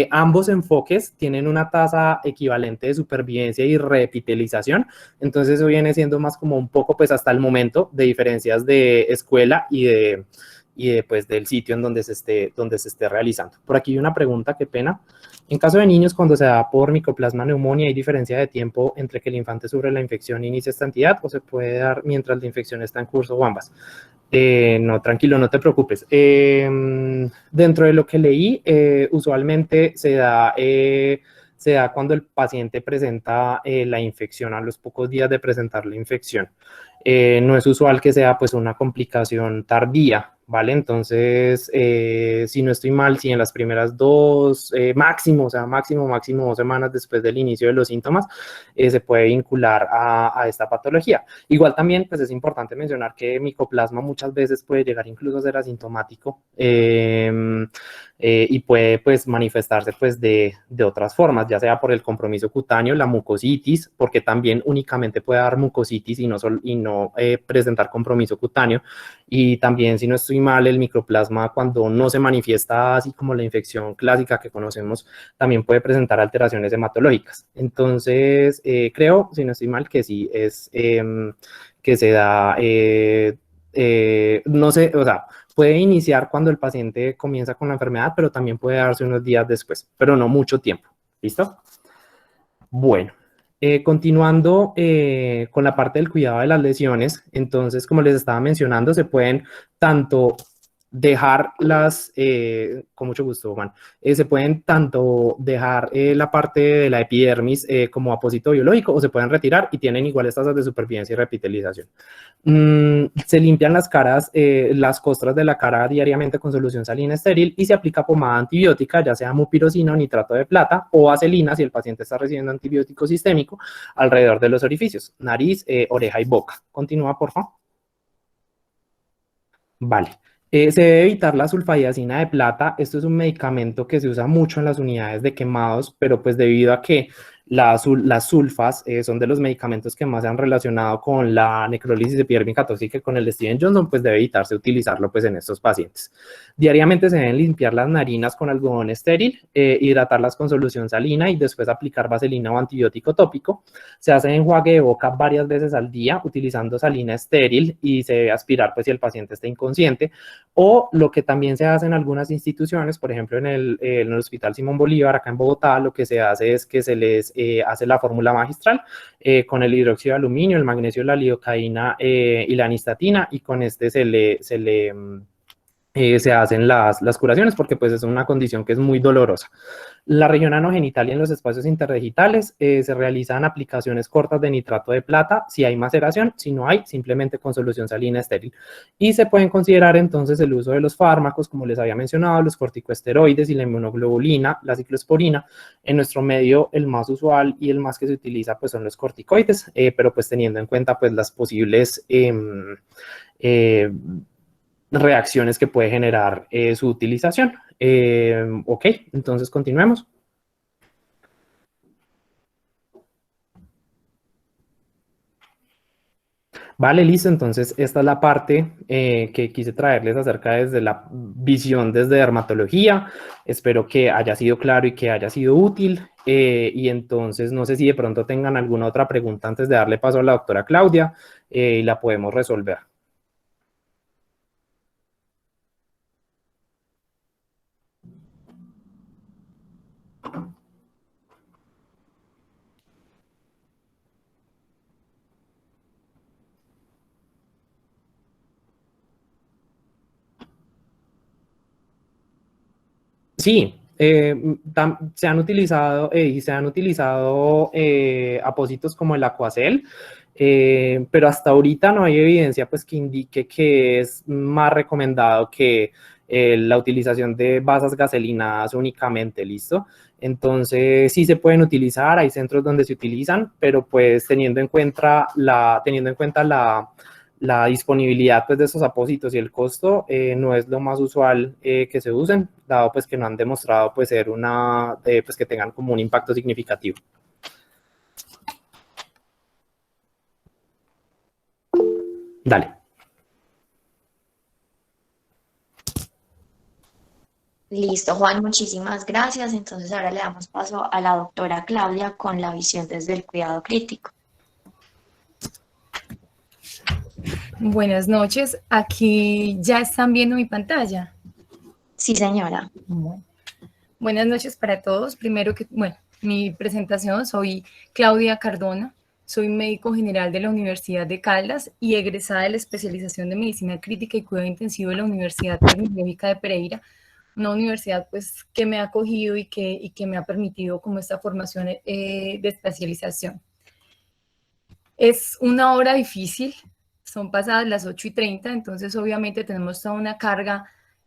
Ambos enfoques tienen una tasa equivalente de supervivencia y reepitelización, entonces eso viene siendo más como un poco pues hasta el momento de diferencias de escuela y pues del sitio en donde se esté realizando. Por aquí hay una pregunta, qué pena. En caso de niños, cuando se da por micoplasma neumonía, ¿hay diferencia de tiempo entre que el infante sufre la infección e inicia esta entidad, o se puede dar mientras la infección está en curso o ambas? No, tranquilo, no te preocupes. Dentro de lo que leí, usualmente se da cuando el paciente presenta la infección, a los pocos días de presentar la infección. No es usual que sea pues una complicación tardía, ¿vale? Entonces, si no estoy mal, si en las primeras máximo 2 semanas después del inicio de los síntomas, se puede vincular a esta patología. Igual también, pues es importante mencionar que micoplasma muchas veces puede llegar incluso a ser asintomático, y puede pues manifestarse pues de otras formas, ya sea por el compromiso cutáneo, la mucositis, porque también únicamente puede dar mucositis y no presentar compromiso cutáneo, y también, si no estoy mal, el micoplasma, cuando no se manifiesta así como la infección clásica que conocemos, también puede presentar alteraciones hematológicas. Entonces, creo, si no estoy mal, que sí es que se da, no sé, o sea, puede iniciar cuando el paciente comienza con la enfermedad, pero también puede darse unos días después, pero no mucho tiempo. ¿Listo? Bueno, continuando con la parte del cuidado de las lesiones, entonces, como les estaba mencionando, se pueden tanto dejar con mucho gusto, Juan, se pueden tanto dejar la parte de la epidermis como apósito biológico, o se pueden retirar y tienen iguales tasas de supervivencia y repitelización. Se limpian las costras de la cara diariamente con solución salina estéril, y se aplica pomada antibiótica, ya sea mupirocina o nitrato de plata, o vaselina si el paciente está recibiendo antibiótico sistémico, alrededor de los orificios, nariz, oreja y boca. Continúa, por favor. Vale. Se debe evitar la sulfadiazina de plata. Esto es un medicamento que se usa mucho en las unidades de quemados, pero pues debido a que las sulfas son de los medicamentos que más se han relacionado con la necrólisis epidérmica tóxica, con el de Steven Johnson, pues debe evitarse utilizarlo pues en estos pacientes. Diariamente se deben limpiar las narinas con algodón estéril, hidratarlas con solución salina y después aplicar vaselina o antibiótico tópico. Se hace enjuague de boca varias veces al día utilizando salina estéril, y se debe aspirar pues si el paciente está inconsciente. O lo que también se hace en algunas instituciones, por ejemplo en el Hospital Simón Bolívar, acá en Bogotá, lo que se hace es que se les hace la fórmula magistral con el hidróxido de aluminio, el magnesio, la lidocaína y la anistatina, y con este se le se hacen las curaciones porque pues es una condición que es muy dolorosa. La región anogenital y en los espacios interdigitales se realizan aplicaciones cortas de nitrato de plata si hay maceración, si no hay, simplemente con solución salina estéril. Y se pueden considerar entonces el uso de los fármacos, como les había mencionado, los corticosteroides y la inmunoglobulina, la ciclosporina. En nuestro medio el más usual y el más que se utiliza pues son los corticoides, pero pues teniendo en cuenta pues las posibles reacciones que puede generar su utilización. Ok, entonces continuemos. Vale, listo. Entonces, esta es la parte que quise traerles acerca desde la visión desde dermatología. Espero que haya sido claro y que haya sido útil. Y entonces, no sé si de pronto tengan alguna otra pregunta antes de darle paso a la doctora Claudia y la podemos resolver. Sí, se han utilizado apósitos como el Aquacel, pero hasta ahorita no hay evidencia pues, que indique que es más recomendado que la utilización de basas gaselinadas únicamente, ¿listo? Entonces sí se pueden utilizar, hay centros donde se utilizan, pero pues teniendo en cuenta la disponibilidad pues, de esos apósitos y el costo no es lo más usual que se usen, dado pues que no han demostrado pues ser pues que tengan como un impacto significativo. Dale. Listo, Juan, muchísimas gracias. Entonces ahora le damos paso a la doctora Claudia con la visión desde el cuidado crítico. Buenas noches, aquí ya están viendo mi pantalla. Sí, señora. Bueno. Buenas noches para todos. Primero que, bueno, mi presentación, soy Claudia Cardona, soy médico general de la Universidad de Caldas y egresada de la especialización de Medicina Crítica y Cuidado Intensivo de la Universidad Tecnológica de Pereira, una universidad pues que me ha acogido y que me ha permitido como esta formación de especialización. Es una hora difícil, son pasadas las 8:30, entonces obviamente tenemos toda una carga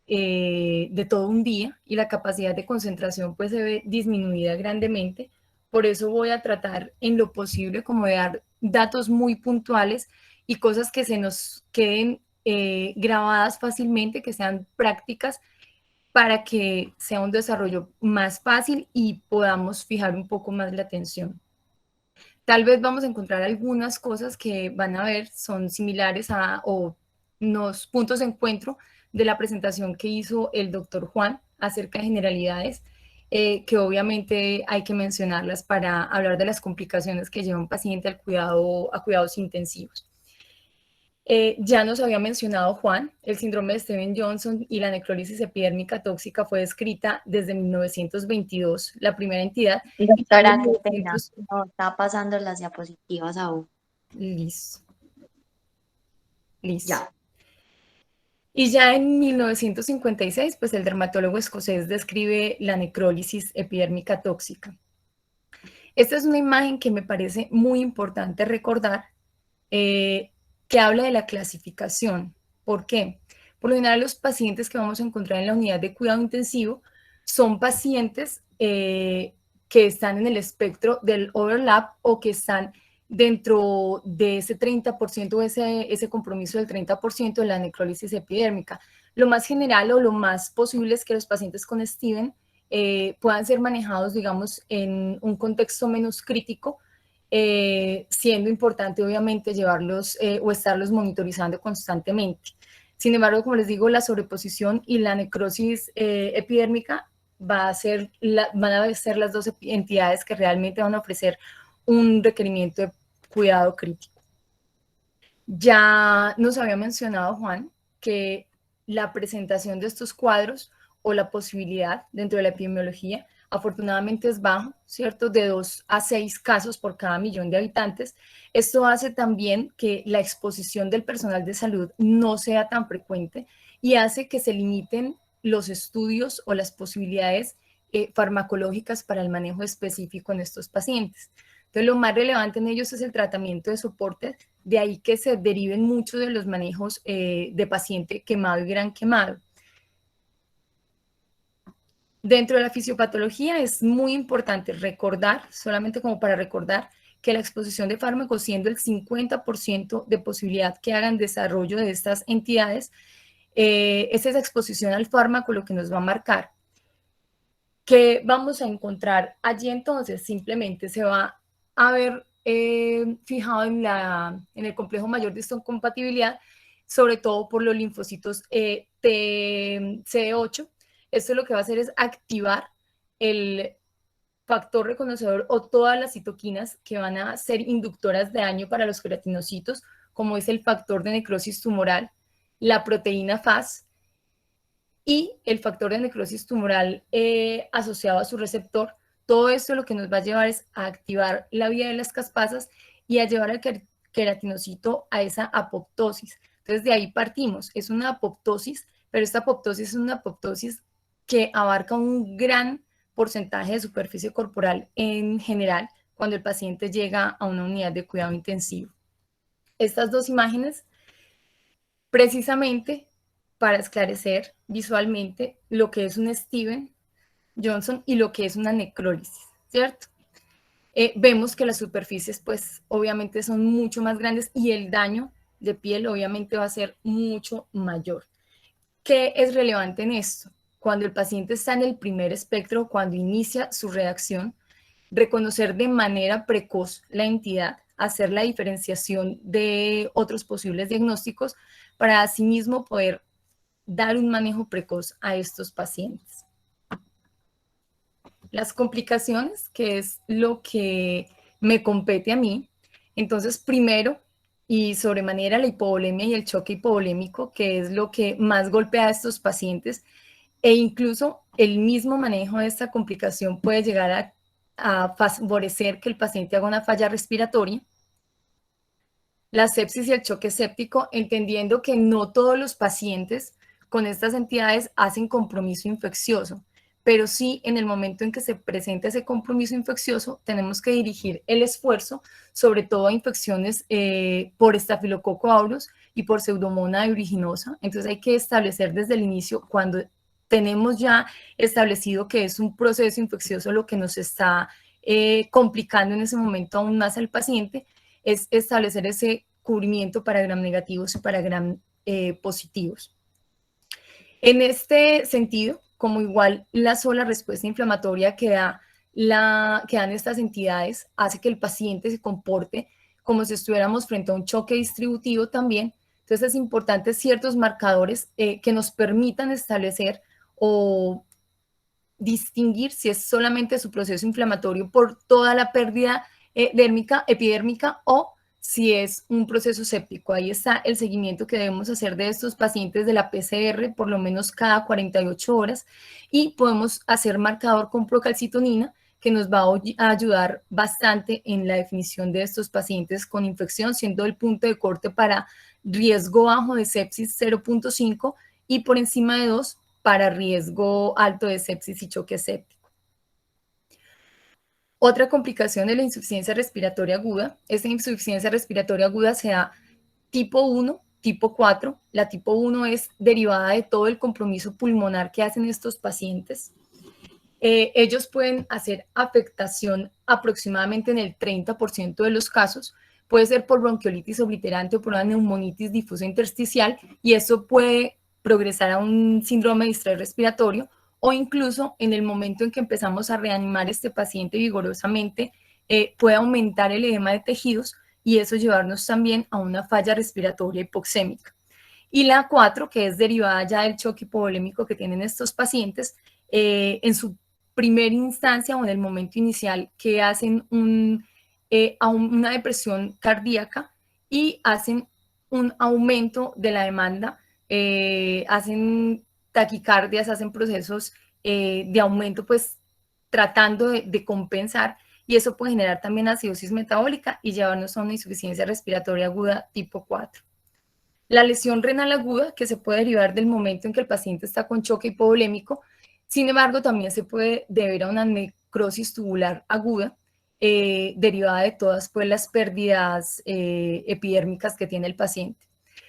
de todo un día y la capacidad de concentración pues se ve disminuida grandemente. Por eso voy a tratar en lo posible como de dar datos muy puntuales y cosas que se nos queden grabadas fácilmente, que sean prácticas para que sea un desarrollo más fácil y podamos fijar un poco más la atención. Tal vez vamos a encontrar algunas cosas que van a ver son similares o unos puntos de encuentro de la presentación que hizo el doctor Juan acerca de generalidades, que obviamente hay que mencionarlas para hablar de las complicaciones que lleva un paciente a cuidados intensivos. Ya nos había mencionado Juan, el síndrome de Stevens-Johnson y la necrólisis epidérmica tóxica fue descrita desde 1922, la primera entidad. Doctora, qué pena, no está pasando las diapositivas aún. Listo. Listo. Ya. Y ya en 1956, pues el dermatólogo escocés describe la necrólisis epidérmica tóxica. Esta es una imagen que me parece muy importante recordar, que habla de la clasificación. ¿Por qué? Por lo general, los pacientes que vamos a encontrar en la unidad de cuidado intensivo son pacientes que están en el espectro del overlap o que están dentro de ese 30% o ese compromiso del 30% de la necrólisis epidérmica. Lo más general o lo más posible es que los pacientes con Steven puedan ser manejados, digamos, en un contexto menos crítico, siendo importante, obviamente, llevarlos o estarlos monitorizando constantemente. Sin embargo, como les digo, la sobreposición y la necrosis epidérmica van a ser las dos entidades que realmente van a ofrecer un requerimiento de cuidado crítico. Ya nos había mencionado Juan que la presentación de estos cuadros o la posibilidad dentro de la epidemiología afortunadamente es bajo, ¿cierto? De 2 a 6 casos por cada millón de habitantes. Esto hace también que la exposición del personal de salud no sea tan frecuente y hace que se limiten los estudios o las posibilidades farmacológicas para el manejo específico en estos pacientes. Entonces, lo más relevante en ellos es el tratamiento de soporte, de ahí que se deriven muchos de los manejos de paciente quemado y gran quemado. Dentro de la fisiopatología es muy importante recordar, solamente como para recordar, que la exposición de fármacos, siendo el 50% de posibilidad que hagan desarrollo de estas entidades, es esa exposición al fármaco lo que nos va a marcar. ¿Qué vamos a encontrar allí entonces? Simplemente se va a ver fijado en el complejo mayor de histocompatibilidad, sobre todo por los linfocitos CD8. Esto lo que va a hacer es activar el factor reconocedor o todas las citoquinas que van a ser inductoras de daño para los queratinocitos, como es el factor de necrosis tumoral, la proteína FAS y el factor de necrosis tumoral asociado a su receptor. Todo esto lo que nos va a llevar es a activar la vía de las caspasas y a llevar al queratinocito a esa apoptosis. Entonces, de ahí partimos. Es una apoptosis, pero esta apoptosis es una apoptosis que abarca un gran porcentaje de superficie corporal en general cuando el paciente llega a una unidad de cuidado intensivo. Estas dos imágenes, precisamente para esclarecer visualmente lo que es un Steven Johnson y lo que es una necrólisis, ¿cierto? Vemos que las superficies, pues, obviamente son mucho más grandes y el daño de piel, obviamente, va a ser mucho mayor. ¿Qué es relevante en esto? Cuando el paciente está en el primer espectro, cuando inicia su reacción, reconocer de manera precoz la entidad, hacer la diferenciación de otros posibles diagnósticos para asimismo poder dar un manejo precoz a estos pacientes. Las complicaciones, que es lo que me compete a mí. Entonces, primero, y sobremanera, la hipovolemia y el choque hipovolémico, que es lo que más golpea a estos pacientes, e incluso el mismo manejo de esta complicación puede llegar a favorecer que el paciente haga una falla respiratoria. La sepsis y el choque séptico, entendiendo que no todos los pacientes con estas entidades hacen compromiso infeccioso, pero sí en el momento en que se presenta ese compromiso infeccioso, tenemos que dirigir el esfuerzo, sobre todo a infecciones por Staphylococcus aureus y por Pseudomonas aeruginosa. Entonces hay que establecer desde el inicio, cuando tenemos ya establecido que es un proceso infeccioso lo que nos está complicando en ese momento aún más al paciente, es establecer ese cubrimiento para gram negativos y para gram positivos. En este sentido, como igual la sola respuesta inflamatoria que dan estas entidades hace que el paciente se comporte como si estuviéramos frente a un choque distributivo también, entonces es importante ciertos marcadores que nos permitan establecer o distinguir si es solamente su proceso inflamatorio por toda la pérdida epidérmica o si es un proceso séptico. Ahí está el seguimiento que debemos hacer de estos pacientes de la PCR por lo menos cada 48 horas y podemos hacer marcador con procalcitonina que nos va a ayudar bastante en la definición de estos pacientes con infección, siendo el punto de corte para riesgo bajo de sepsis 0.5 y por encima de 2 para riesgo alto de sepsis y choque séptico. Otra complicación de la insuficiencia respiratoria aguda, esta insuficiencia respiratoria aguda se da tipo 1, tipo 4. La tipo 1 es derivada de todo el compromiso pulmonar que hacen estos pacientes. Ellos pueden hacer afectación aproximadamente en el 30% de los casos. Puede ser por bronquiolitis obliterante o por una neumonitis difusa intersticial y eso puede progresar a un síndrome de distrés respiratorio o incluso en el momento en que empezamos a reanimar a este paciente vigorosamente, puede aumentar el edema de tejidos y eso llevarnos también a una falla respiratoria hipoxémica. Y la 4, que es derivada ya del choque hipovolémico que tienen estos pacientes, en su primera instancia o en el momento inicial que hacen una depresión cardíaca y hacen un aumento de la demanda, hacen taquicardias, hacen procesos de aumento, pues tratando de compensar, y eso puede generar también acidosis metabólica y llevarnos a una insuficiencia respiratoria aguda tipo 4. La lesión renal aguda, que se puede derivar del momento en que el paciente está con choque hipovolémico, sin embargo, también se puede deber a una necrosis tubular aguda, derivada de todas pues, las pérdidas epidérmicas que tiene el paciente.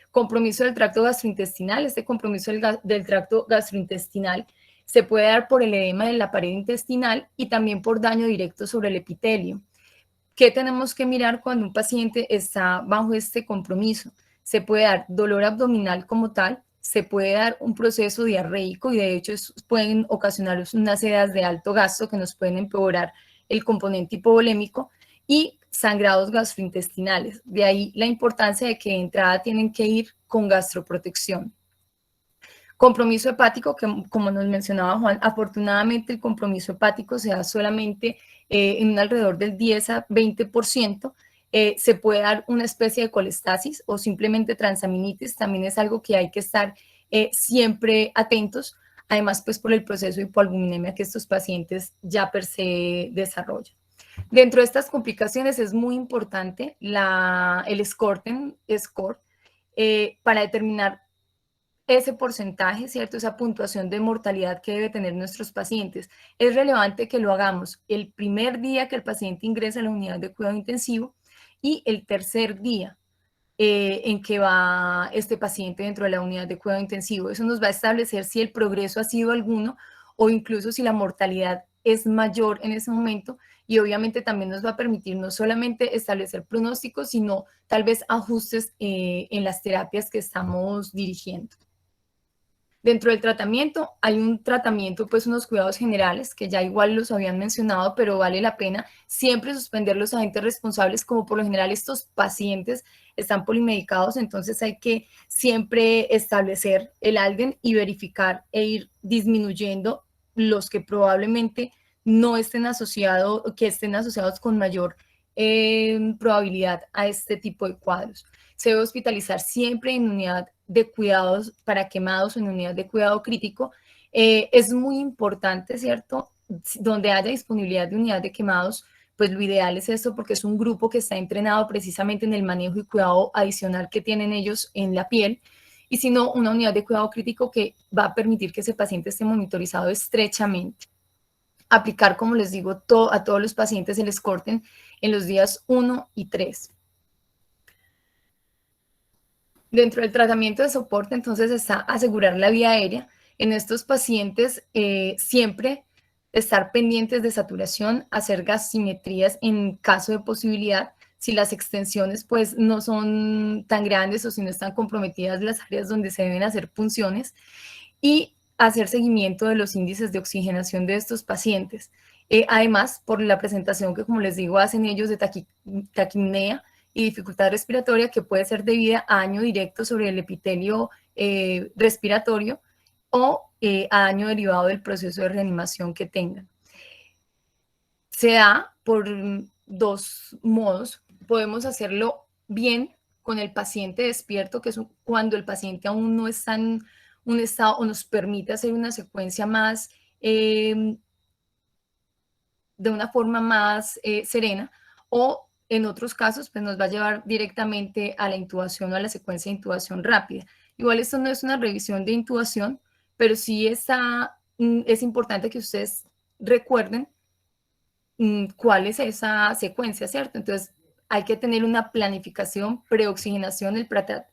Compromiso del tracto gastrointestinal. Este compromiso del tracto gastrointestinal se puede dar por el edema de la pared intestinal y también por daño directo sobre el epitelio. ¿Qué tenemos que mirar cuando un paciente está bajo este compromiso? Se puede dar dolor abdominal como tal, se puede dar un proceso diarreico y de hecho pueden ocasionar unas sedas de alto gasto que nos pueden empeorar el componente hipovolémico y sangrados gastrointestinales. De ahí la importancia de que de entrada tienen que ir con gastroprotección. Compromiso hepático, que como nos mencionaba Juan, afortunadamente el compromiso hepático se da solamente en un alrededor del 10 a 20%. Se puede dar una especie de colestasis o simplemente transaminitis, también es algo que hay que estar siempre atentos, además pues por el proceso de hipoalbuminemia que estos pacientes ya per se desarrollan. Dentro de estas complicaciones es muy importante el Scorten score para determinar ese porcentaje, ¿cierto? Esa puntuación de mortalidad que debe tener nuestros pacientes. Es relevante que lo hagamos el primer día que el paciente ingresa a la unidad de cuidado intensivo y el tercer día en que va este paciente dentro de la unidad de cuidado intensivo. Eso nos va a establecer si el progreso ha sido alguno o incluso si la mortalidad es mayor en ese momento, y obviamente también nos va a permitir no solamente establecer pronósticos, sino tal vez ajustes en las terapias que estamos dirigiendo. Dentro del tratamiento hay un tratamiento, pues unos cuidados generales que ya igual los habían mencionado, pero vale la pena siempre suspender los agentes responsables, como por lo general estos pacientes están polimedicados, entonces hay que siempre establecer el ALDEN y verificar e ir disminuyendo los que probablemente no estén asociados, que estén asociados con mayor probabilidad a este tipo de cuadros. Se debe hospitalizar siempre en unidad de cuidados para quemados o en unidad de cuidado crítico. Es muy importante, ¿cierto? Donde haya disponibilidad de unidad de quemados, pues lo ideal es esto porque es un grupo que está entrenado precisamente en el manejo y cuidado adicional que tienen ellos en la piel, y si no, una unidad de cuidado crítico que va a permitir que ese paciente esté monitorizado estrechamente. Aplicar, como les digo, a todos los pacientes el Scorten en los días 1 y 3. Dentro del tratamiento de soporte, entonces, está asegurar la vía aérea. En estos pacientes, siempre estar pendientes de saturación, hacer gasimetrías en caso de posibilidad, si las extensiones pues no son tan grandes o si no están comprometidas las áreas donde se deben hacer punciones, y hacer seguimiento de los índices de oxigenación de estos pacientes. Además, por la presentación que, como les digo, hacen ellos de taquipnea y dificultad respiratoria que puede ser debida a daño directo sobre el epitelio respiratorio o a daño derivado del proceso de reanimación que tengan. Se da por dos modos. Podemos hacerlo bien con el paciente despierto, que es cuando el paciente aún no está en un estado o nos permite hacer una secuencia más, de una forma más serena, o en otros casos, pues nos va a llevar directamente a la intubación o a la secuencia de intubación rápida. Igual esto no es una revisión de intubación, pero sí es importante que ustedes recuerden cuál es esa secuencia, ¿cierto? Entonces, hay que tener una planificación, preoxigenación, el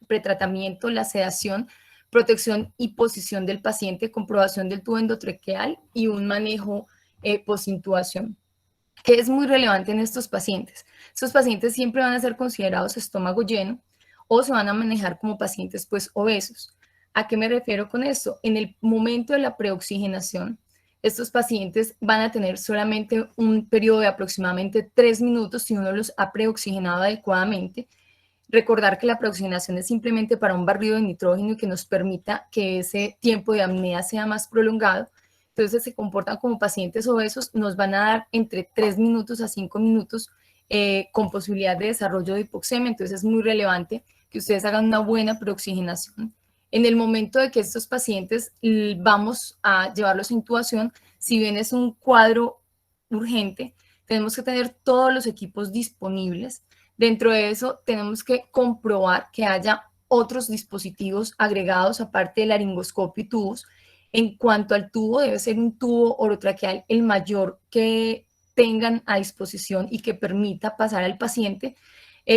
pretratamiento, la sedación, protección y posición del paciente, comprobación del tubo endotraqueal y un manejo posintubación, que es muy relevante en estos pacientes. Estos pacientes siempre van a ser considerados estómago lleno o se van a manejar como pacientes pues obesos. ¿A qué me refiero con esto? En el momento de la preoxigenación, estos pacientes van a tener solamente un periodo de aproximadamente 3 minutos si uno los ha preoxigenado adecuadamente. Recordar que la preoxigenación es simplemente para un barrido de nitrógeno y que nos permita que ese tiempo de apnea sea más prolongado. Entonces se comportan como pacientes obesos, nos van a dar entre 3 minutos a 5 minutos con posibilidad de desarrollo de hipoxemia. Entonces es muy relevante que ustedes hagan una buena preoxigenación. En el momento de que estos pacientes vamos a llevarlos a intubación, si bien es un cuadro urgente, tenemos que tener todos los equipos disponibles. Dentro de eso tenemos que comprobar que haya otros dispositivos agregados aparte del laringoscopio y tubos. En cuanto al tubo, debe ser un tubo orotraqueal el mayor que tengan a disposición y que permita pasar al paciente,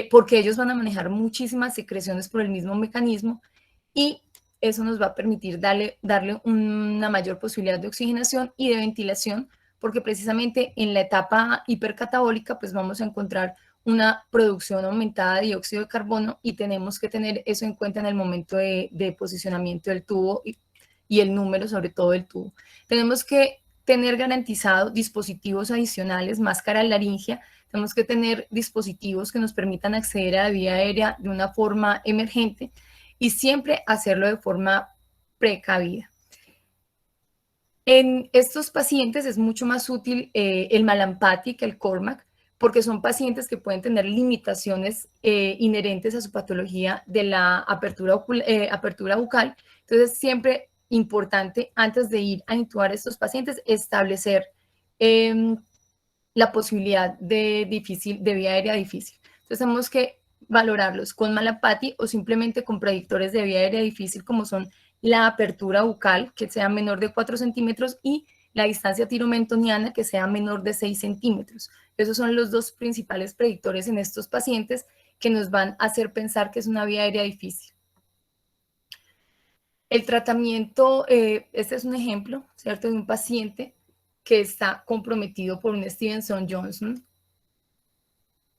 porque ellos van a manejar muchísimas secreciones por el mismo mecanismo y eso nos va a permitir darle una mayor posibilidad de oxigenación y de ventilación, porque precisamente en la etapa hipercatabólica pues vamos a encontrar una producción aumentada de dióxido de carbono y tenemos que tener eso en cuenta en el momento de posicionamiento del tubo y el número sobre todo del tubo. Tenemos que tener garantizado dispositivos adicionales, máscara laringea, tenemos que tener dispositivos que nos permitan acceder a la vía aérea de una forma emergente y siempre hacerlo de forma precavida. En estos pacientes es mucho más útil el Malampati que el Cormac, porque son pacientes que pueden tener limitaciones inherentes a su patología de la apertura bucal. Entonces, siempre importante, antes de ir a intubar a estos pacientes, establecer la posibilidad de vía aérea difícil. Entonces, tenemos que valorarlos con Malampati o simplemente con predictores de vía aérea difícil, como son la apertura bucal, que sea menor de 4 centímetros, y la distancia tiromentoniana, que sea menor de 6 centímetros. Esos son los dos principales predictores en estos pacientes que nos van a hacer pensar que es una vía aérea difícil. El tratamiento, este es un ejemplo, ¿cierto?, de un paciente que está comprometido por un Stevenson-Johnson.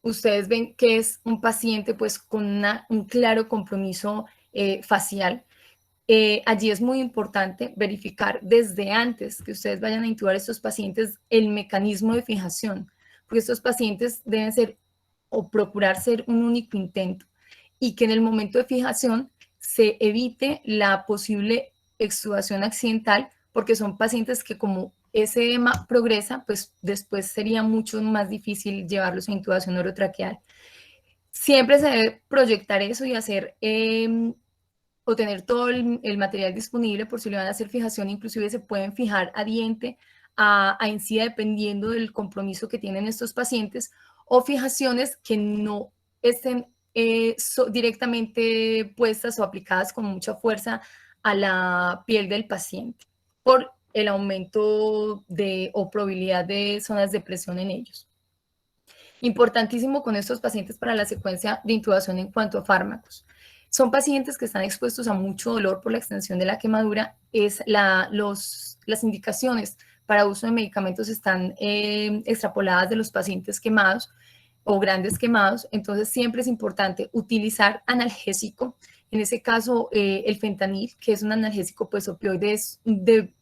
Ustedes ven que es un paciente pues con un claro compromiso facial. Allí es muy importante verificar desde antes que ustedes vayan a intubar a estos pacientes el mecanismo de fijación, porque estos pacientes deben ser o procurar ser un único intento y que en el momento de fijación se evite la posible exudación accidental, porque son pacientes que como ese edema progresa, pues después sería mucho más difícil llevarlos a intubación orotraqueal. Siempre se debe proyectar eso y hacer o tener todo el material disponible por si le van a hacer fijación. Inclusive se pueden fijar a diente, a encía, dependiendo del compromiso que tienen estos pacientes, o fijaciones que no estén directamente puestas o aplicadas con mucha fuerza a la piel del paciente por el aumento o probabilidad de zonas de presión en ellos. Importantísimo con estos pacientes para la secuencia de intubación en cuanto a fármacos. Son pacientes que están expuestos a mucho dolor por la extensión de la quemadura. Las indicaciones para uso de medicamentos están extrapoladas de los pacientes quemados o grandes quemados. Entonces siempre es importante utilizar analgésico. En ese caso, el fentanil, que es un analgésico pues opioide, es de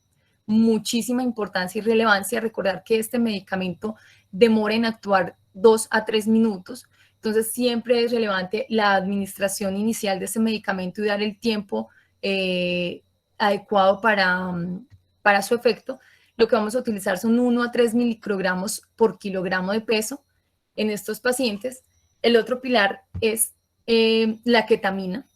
muchísima importancia y relevancia. Recordar que este medicamento demora en actuar 2 a 3 minutos. Entonces, siempre es relevante la administración inicial de ese medicamento y dar el tiempo adecuado para su efecto. Lo que vamos a utilizar son 1 a 3 microgramos por kilogramo de peso en estos pacientes. El otro pilar es la ketamina,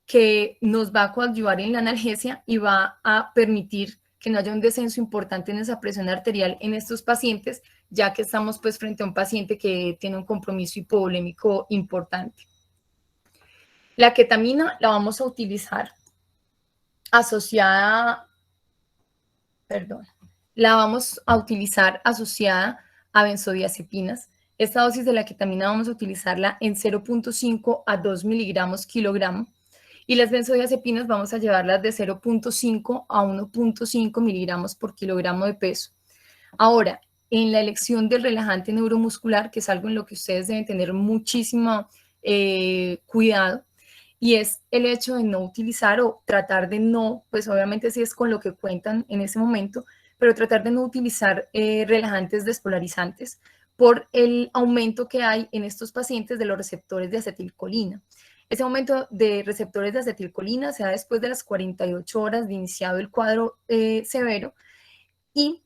que nos va a coadyuvar en la analgesia y va a permitir que no haya un descenso importante en esa presión arterial en estos pacientes, ya que estamos pues frente a un paciente que tiene un compromiso hipovolémico importante. La ketamina la vamos a utilizar asociada a benzodiazepinas. Esta dosis de la ketamina vamos a utilizarla en 0.5 a 2 miligramos kilogramo. Y las benzodiazepinas vamos a llevarlas de 0.5 a 1.5 miligramos por kilogramo de peso. Ahora, en la elección del relajante neuromuscular, que es algo en lo que ustedes deben tener muchísimo cuidado, y es el hecho de no utilizar o tratar de no, pues obviamente sí es con lo que cuentan en ese momento, pero tratar de no utilizar relajantes despolarizantes por el aumento que hay en estos pacientes de los receptores de acetilcolina. Ese aumento de receptores de acetilcolina se da después de las 48 horas de iniciado el cuadro severo, y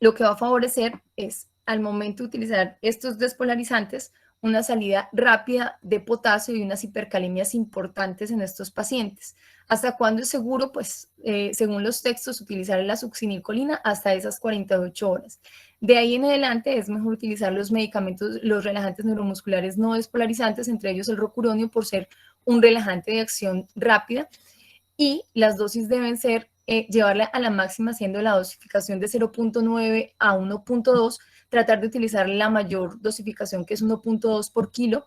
lo que va a favorecer es, al momento de utilizar estos despolarizantes, una salida rápida de potasio y unas hipercalemias importantes en estos pacientes. ¿Hasta cuándo es seguro? Pues según los textos, utilizar la succinilcolina hasta esas 48 horas. De ahí en adelante es mejor utilizar los medicamentos, los relajantes neuromusculares no despolarizantes, entre ellos el rocuronio, por ser un relajante de acción rápida, y las dosis deben ser, llevarla a la máxima, siendo la dosificación de 0.9 a 1.2, tratar de utilizar la mayor dosificación, que es 1.2 por kilo,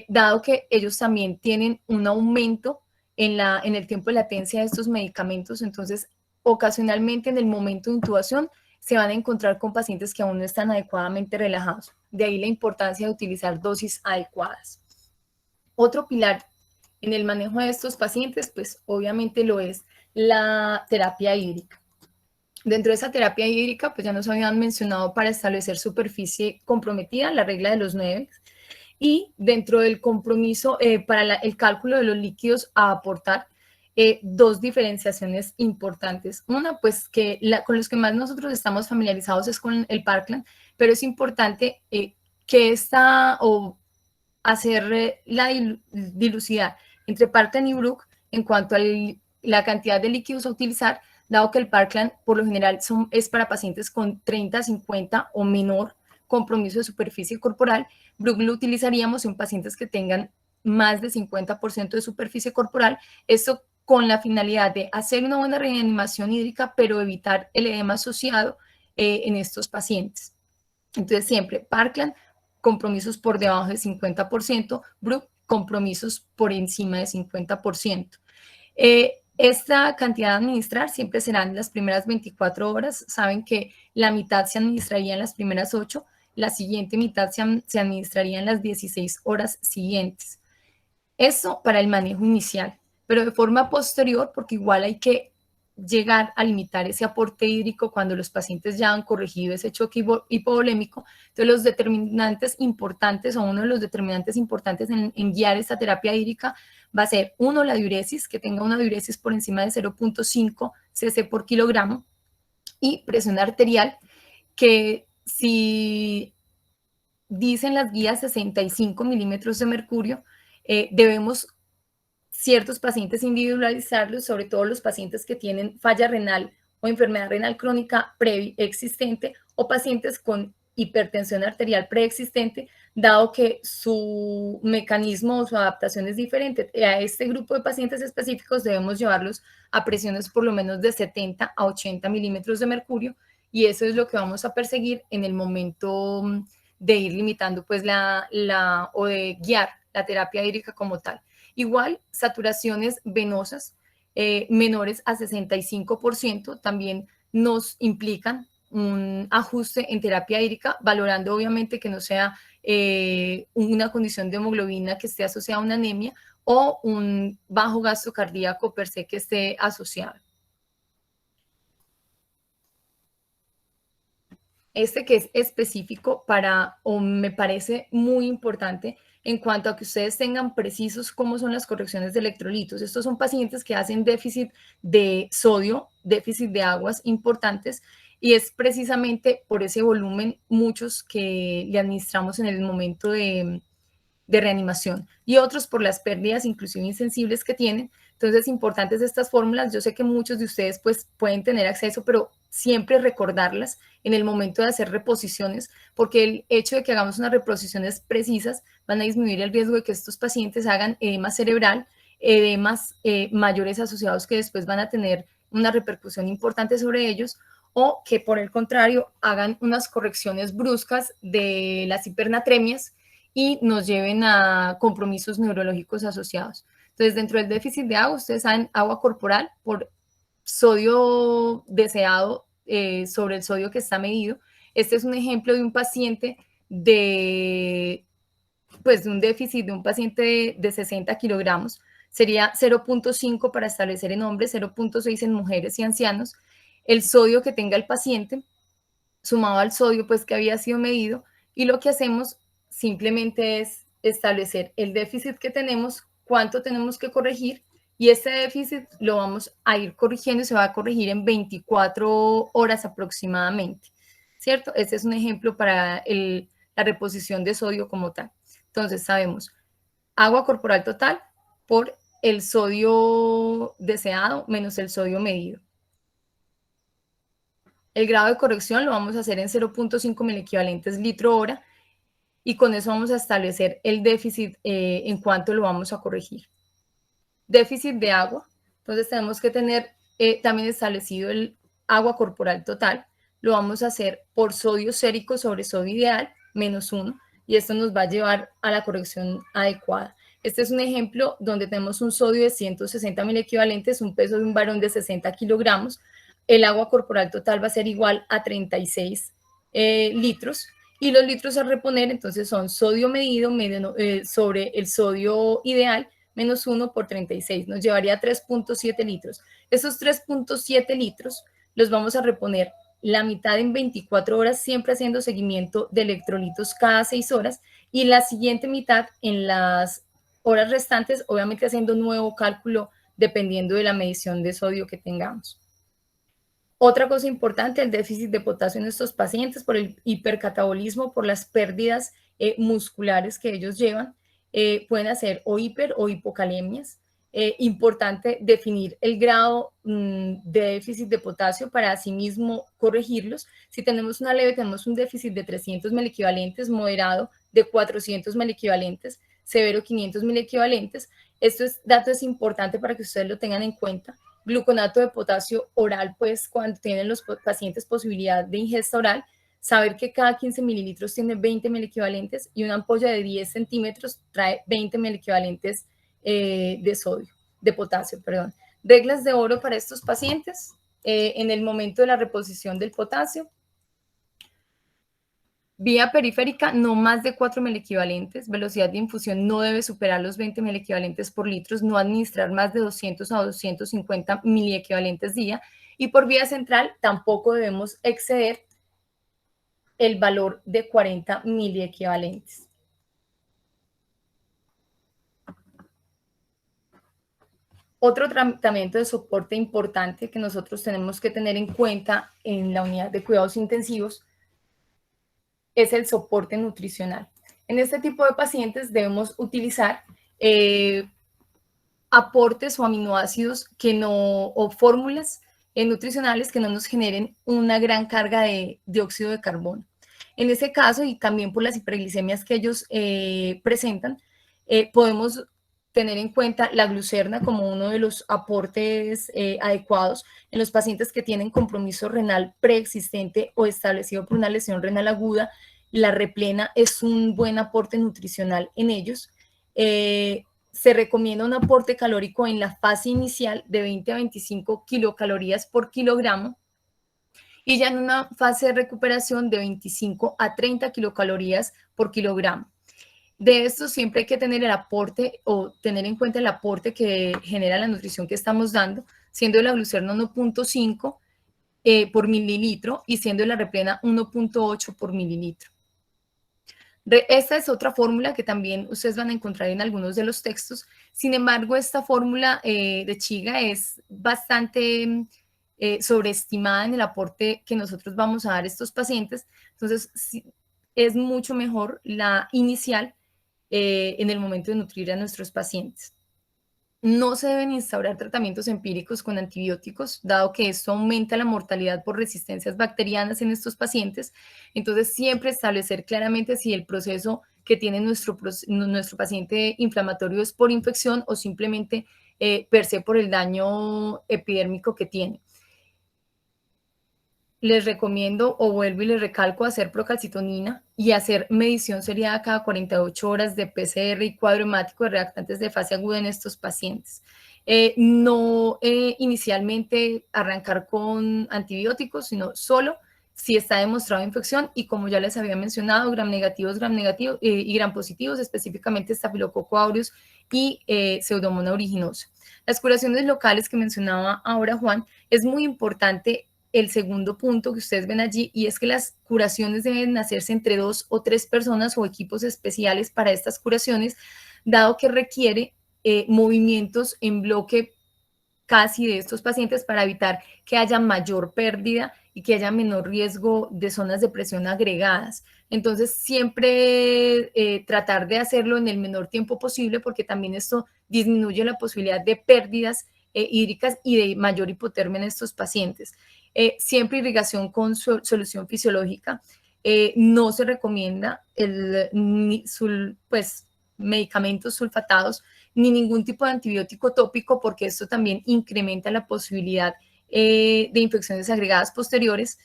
dado que ellos también tienen un aumento en el tiempo de latencia de estos medicamentos. Entonces, ocasionalmente en el momento de intubación se van a encontrar con pacientes que aún no están adecuadamente relajados. De ahí la importancia de utilizar dosis adecuadas. Otro pilar en el manejo de estos pacientes, pues obviamente lo es la terapia hídrica. Dentro de esa terapia hídrica, pues ya nos habían mencionado, para establecer superficie comprometida, la regla de los 9, y dentro del compromiso para el cálculo de los líquidos a aportar, dos diferenciaciones importantes. Una, pues que con los que más nosotros estamos familiarizados es con el Parkland, pero es importante que hacer la dilucidar entre Parkland y Brook en cuanto a la cantidad de líquidos a utilizar, dado que el Parkland por lo general es para pacientes con 30, 50 o menor compromiso de superficie corporal. Brook lo utilizaríamos en pacientes que tengan más de 50% de superficie corporal, esto con la finalidad de hacer una buena reanimación hídrica, pero evitar el edema asociado en estos pacientes. Entonces siempre Parkland, compromisos por debajo de 50%, Brook, compromisos por encima de 50%. Esta cantidad a administrar siempre serán las primeras 24 horas. Saben que la mitad se administraría en las primeras 8, la siguiente mitad se administraría en las 16 horas siguientes. Eso para el manejo inicial, pero de forma posterior, porque igual hay que llegar a limitar ese aporte hídrico cuando los pacientes ya han corregido ese choque hipovolémico. Entonces, los determinantes importantes, o uno de los determinantes importantes en guiar esta terapia hídrica, va a ser, uno, la diuresis, que tenga una diuresis por encima de 0.5 cc por kilogramo, y presión arterial, que si dicen las guías 65 milímetros de mercurio, debemos ciertos pacientes individualizarlos, sobre todo los pacientes que tienen falla renal o enfermedad renal crónica preexistente, o pacientes con hipertensión arterial preexistente, dado que su mecanismo o su adaptación es diferente. A este grupo de pacientes específicos debemos llevarlos a presiones por lo menos de 70 a 80 milímetros de mercurio, y eso es lo que vamos a perseguir en el momento de ir limitando pues o de guiar la terapia hídrica como tal. Igual, saturaciones venosas menores a 65% también nos implican un ajuste en terapia hídrica, valorando obviamente que no sea una condición de hemoglobina que esté asociada a una anemia, o un bajo gasto cardíaco per se que esté asociado. Este que es específico o me parece muy importante en cuanto a que ustedes tengan precisos cómo son las correcciones de electrolitos. Estos son pacientes que hacen déficit de sodio, déficit de aguas importantes, y es precisamente por ese volumen muchos que le administramos en el momento de reanimación, y otros por las pérdidas inclusive insensibles que tienen. Entonces, importantes estas fórmulas. Yo sé que muchos de ustedes pues pueden tener acceso, pero siempre recordarlas en el momento de hacer reposiciones, porque el hecho de que hagamos unas reposiciones precisas van a disminuir el riesgo de que estos pacientes hagan edema cerebral, edemas mayores asociados que después van a tener una repercusión importante sobre ellos, o que por el contrario hagan unas correcciones bruscas de las hipernatremias y nos lleven a compromisos neurológicos asociados. Entonces, dentro del déficit de agua, ustedes saben, agua corporal por sodio deseado sobre el sodio que está medido. Este es un ejemplo de un paciente de un déficit de un paciente de 60 kilogramos. Sería 0.5 para establecer en hombres, 0.6 en mujeres y ancianos. El sodio que tenga el paciente, sumado al sodio pues que había sido medido, y lo que hacemos simplemente es establecer el déficit que tenemos, cuánto tenemos que corregir, y este déficit lo vamos a ir corrigiendo y se va a corregir en 24 horas aproximadamente, ¿cierto? Este es un ejemplo para la reposición de sodio como tal. Entonces sabemos agua corporal total por el sodio deseado menos el sodio medido. El grado de corrección lo vamos a hacer en 0.5 miliequivalentes litro hora, y con eso vamos a establecer el déficit en cuánto lo vamos a corregir. déficit de agua. Entonces tenemos que tener también establecido el agua corporal total. Lo vamos a hacer por sodio sérico sobre sodio ideal, -1, y esto nos va a llevar a la corrección adecuada. Este es un ejemplo donde tenemos un sodio de 160 miliequivalentes, un peso de un varón de 60 kilogramos. El agua corporal total va a ser igual a 36 litros, y los litros a reponer entonces son sodio medido sobre el sodio ideal, -1 por 36, nos llevaría a 3.7 litros. Esos 3.7 litros los vamos a reponer la mitad en 24 horas, siempre haciendo seguimiento de electrolitos cada 6 horas, y la siguiente mitad en las horas restantes, obviamente haciendo un nuevo cálculo dependiendo de la medición de sodio que tengamos. Otra cosa importante, el déficit de potasio en estos pacientes por el hipercatabolismo, por las pérdidas musculares que ellos llevan, pueden hacer o hiper o hipocalemias. Importante definir el grado de déficit de potasio para asimismo corregirlos. Si tenemos una leve, tenemos un déficit de 300 miliequivalentes, moderado de 400 miliequivalentes, severo 500 miliequivalentes. Dato es importante para que ustedes lo tengan en cuenta. Gluconato de potasio oral, pues cuando tienen los pacientes posibilidad de ingesta oral, saber que cada 15 mililitros tiene 20 miliequivalentes y una ampolla de 10 centímetros trae 20 miliequivalentes de potasio, perdón. Reglas de oro para estos pacientes en el momento de la reposición del potasio. Vía periférica, no más de 4 miliequivalentes. Velocidad de infusión no debe superar los 20 miliequivalentes por litros. No administrar más de 200 a 250 miliequivalentes día. Y por vía central, tampoco debemos exceder el valor de 40 miliequivalentes. Otro tratamiento de soporte importante que nosotros tenemos que tener en cuenta en la unidad de cuidados intensivos es el soporte nutricional. En este tipo de pacientes debemos utilizar aportes o aminoácidos o fórmulas nutricionales que no nos generen una gran carga de dióxido de carbono. En ese caso, y también por las hiperglicemias que ellos presentan, podemos tener en cuenta la glucerna como uno de los aportes adecuados en los pacientes que tienen compromiso renal preexistente o establecido por una lesión renal aguda. La replena es un buen aporte nutricional en ellos. Se recomienda un aporte calórico en la fase inicial de 20 a 25 kilocalorías por kilogramo, y ya en una fase de recuperación de 25 a 30 kilocalorías por kilogramo. De esto siempre hay que tener el aporte o tener en cuenta el aporte que genera la nutrición que estamos dando, siendo la glucerna 1.5 por mililitro y siendo la replena 1.8 por mililitro. Esta es otra fórmula que también ustedes van a encontrar en algunos de los textos. Sin embargo, esta fórmula de Chiga es bastante sobreestimada en el aporte que nosotros vamos a dar a estos pacientes. Entonces, es mucho mejor la inicial en el momento de nutrir a nuestros pacientes. No se deben instaurar tratamientos empíricos con antibióticos, dado que esto aumenta la mortalidad por resistencias bacterianas en estos pacientes. Entonces, siempre establecer claramente si el proceso que tiene nuestro paciente inflamatorio es por infección o simplemente per se por el daño epidérmico que tiene. Les recomiendo, o vuelvo y les recalco, hacer procalcitonina y hacer medición seriada cada 48 horas de PCR y cuadro hemático de reactantes de fase aguda en estos pacientes. No inicialmente arrancar con antibióticos, sino solo si está demostrada infección y, como ya les había mencionado, gram negativos y gram positivos, específicamente Staphylococcus aureus y Pseudomonas aeruginosa. Las curaciones locales que mencionaba ahora Juan, es muy importante el segundo punto que ustedes ven allí, y es que las curaciones deben hacerse entre 2 o 3 personas o equipos especiales para estas curaciones, dado que requiere movimientos en bloque casi de estos pacientes para evitar que haya mayor pérdida y que haya menor riesgo de zonas de presión agregadas. Entonces, siempre tratar de hacerlo en el menor tiempo posible, porque también esto disminuye la posibilidad de pérdidas hídricas y de mayor hipotermia en estos pacientes. Siempre irrigación con solución fisiológica. No se recomienda medicamentos sulfatados, ni ningún tipo de antibiótico tópico, porque esto también incrementa la posibilidad de infecciones agregadas posteriores.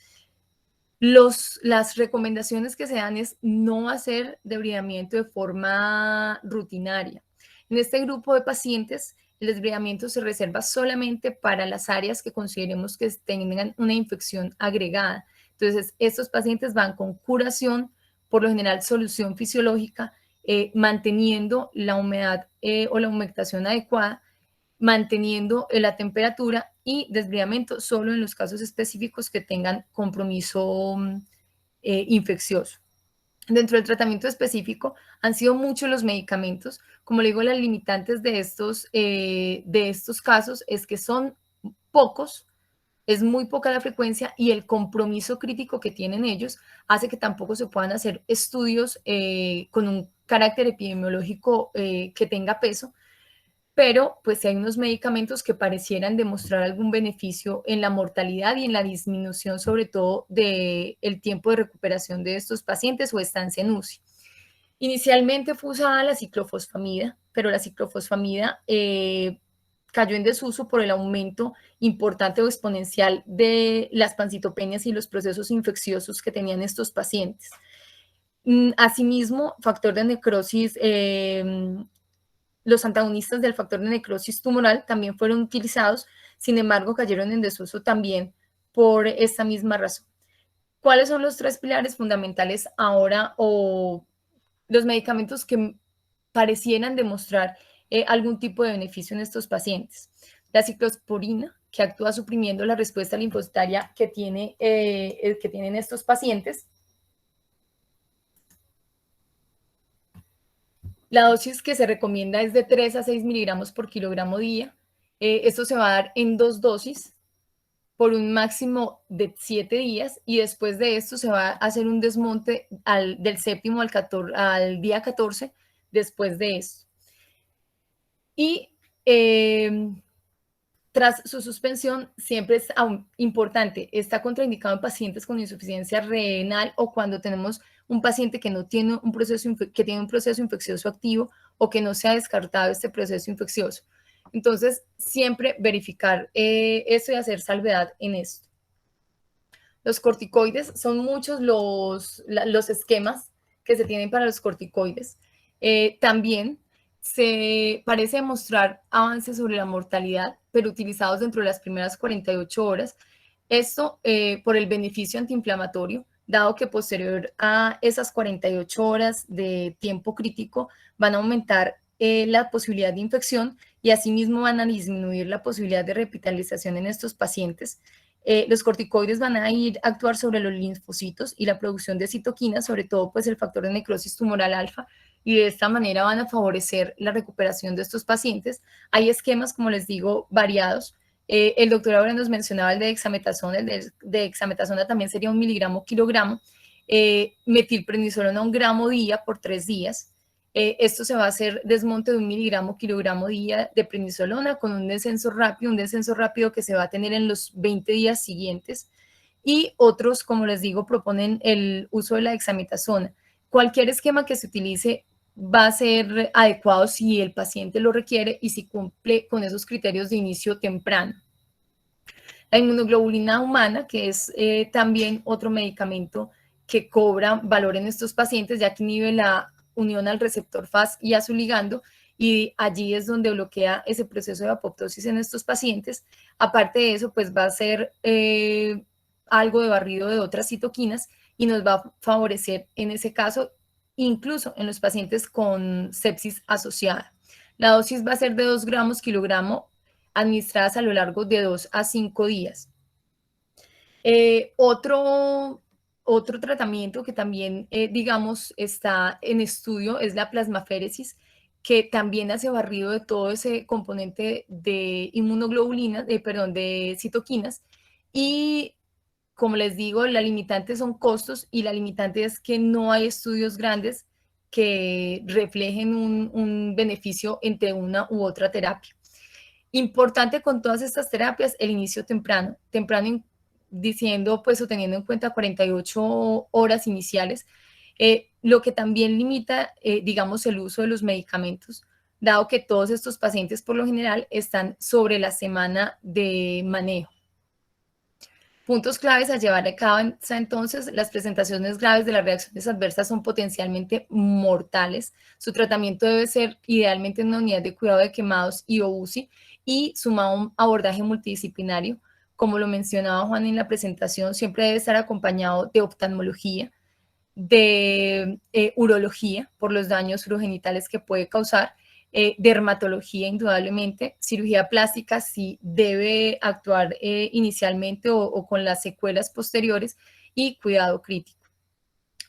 Las recomendaciones que se dan es no hacer debridamiento de forma rutinaria. En este grupo de pacientes, el desbridamiento se reserva solamente para las áreas que consideremos que tengan una infección agregada. Entonces, estos pacientes van con curación, por lo general solución fisiológica, manteniendo la humedad o la humectación adecuada, manteniendo la temperatura y desbridamiento solo en los casos específicos que tengan compromiso infeccioso. Dentro del tratamiento específico han sido muchos los medicamentos. Como le digo, las limitantes de estos casos es que son pocos, es muy poca la frecuencia y el compromiso crítico que tienen ellos hace que tampoco se puedan hacer estudios con un carácter epidemiológico que tenga peso, pero pues hay unos medicamentos que parecieran demostrar algún beneficio en la mortalidad y en la disminución sobre todo del tiempo de recuperación de estos pacientes o estancia en UCI. Inicialmente fue usada la ciclofosfamida, pero la ciclofosfamida cayó en desuso por el aumento importante o exponencial de las pancitopenias y los procesos infecciosos que tenían estos pacientes. Asimismo, factor de necrosis, los antagonistas del factor de necrosis tumoral también fueron utilizados, sin embargo, cayeron en desuso también por esta misma razón. ¿Cuáles son los tres pilares fundamentales ahora o los medicamentos que parecieran demostrar algún tipo de beneficio en estos pacientes? La ciclosporina, que actúa suprimiendo la respuesta linfocitaria que tienen estos pacientes. La dosis que se recomienda es de 3 a 6 miligramos por kilogramo día. Esto se va a dar en 2 dosis por un máximo de 7 días y después de esto se va a hacer un desmonte del séptimo al día 14 después de esto. Y tras su suspensión, siempre es importante, está contraindicado en pacientes con insuficiencia renal o cuando tenemos un paciente que no tiene tiene un proceso infeccioso activo o que no se ha descartado este proceso infeccioso. Entonces, siempre verificar esto y hacer salvedad en esto. Los corticoides, son muchos los esquemas que se tienen para los corticoides. También se parece demostrar avances sobre la mortalidad, pero utilizados dentro de las primeras 48 horas. Esto por el beneficio antiinflamatorio, dado que posterior a esas 48 horas de tiempo crítico van a aumentar la posibilidad de infección y asimismo van a disminuir la posibilidad de revitalización en estos pacientes. Los corticoides van a ir a actuar sobre los linfocitos y la producción de citoquinas, sobre todo pues el factor de necrosis tumoral alfa, y de esta manera van a favorecer la recuperación de estos pacientes. Hay esquemas, como les digo, variados. El doctor ahora nos mencionaba el de dexametasona. El de dexametasona también sería 1 miligramo kilogramo. Metilprednisolona 1 gramo día por 3 días. Esto se va a hacer desmonte de 1 miligramo kilogramo día de prednisolona con un descenso rápido que se va a tener en los 20 días siguientes. Y otros, como les digo, proponen el uso de la dexametasona. Cualquier esquema que se utilice va a ser adecuado si el paciente lo requiere y si cumple con esos criterios de inicio temprano. La inmunoglobulina humana, que es también otro medicamento que cobra valor en estos pacientes, ya que inhibe la unión al receptor Fas y a su ligando, y allí es donde bloquea ese proceso de apoptosis en estos pacientes. Aparte de eso, pues va a ser algo de barrido de otras citoquinas y nos va a favorecer en ese caso, incluso en los pacientes con sepsis asociada. La dosis va a ser de 2 gramos kilogramo administradas a lo largo de 2 a 5 días. Otro tratamiento que también, digamos, está en estudio es la plasmaféresis, que también hace barrido de todo ese componente de inmunoglobulinas, de citoquinas. Y como les digo, la limitante son costos y la limitante es que no hay estudios grandes que reflejen un beneficio entre una u otra terapia. Importante con todas estas terapias, el inicio temprano diciendo pues o teniendo en cuenta 48 horas iniciales. Lo que también limita, digamos, el uso de los medicamentos, dado que todos estos pacientes por lo general están sobre la semana de manejo. Puntos claves a llevar a cabo entonces: las presentaciones graves de las reacciones adversas son potencialmente mortales. Su tratamiento debe ser idealmente en una unidad de cuidado de quemados y o UCI, y sumado a un abordaje multidisciplinario. Como lo mencionaba Juan en la presentación, siempre debe estar acompañado de oftalmología, de urología por los daños urogenitales que puede causar, dermatología indudablemente, cirugía plástica si debe actuar inicialmente o con las secuelas posteriores, y cuidado crítico.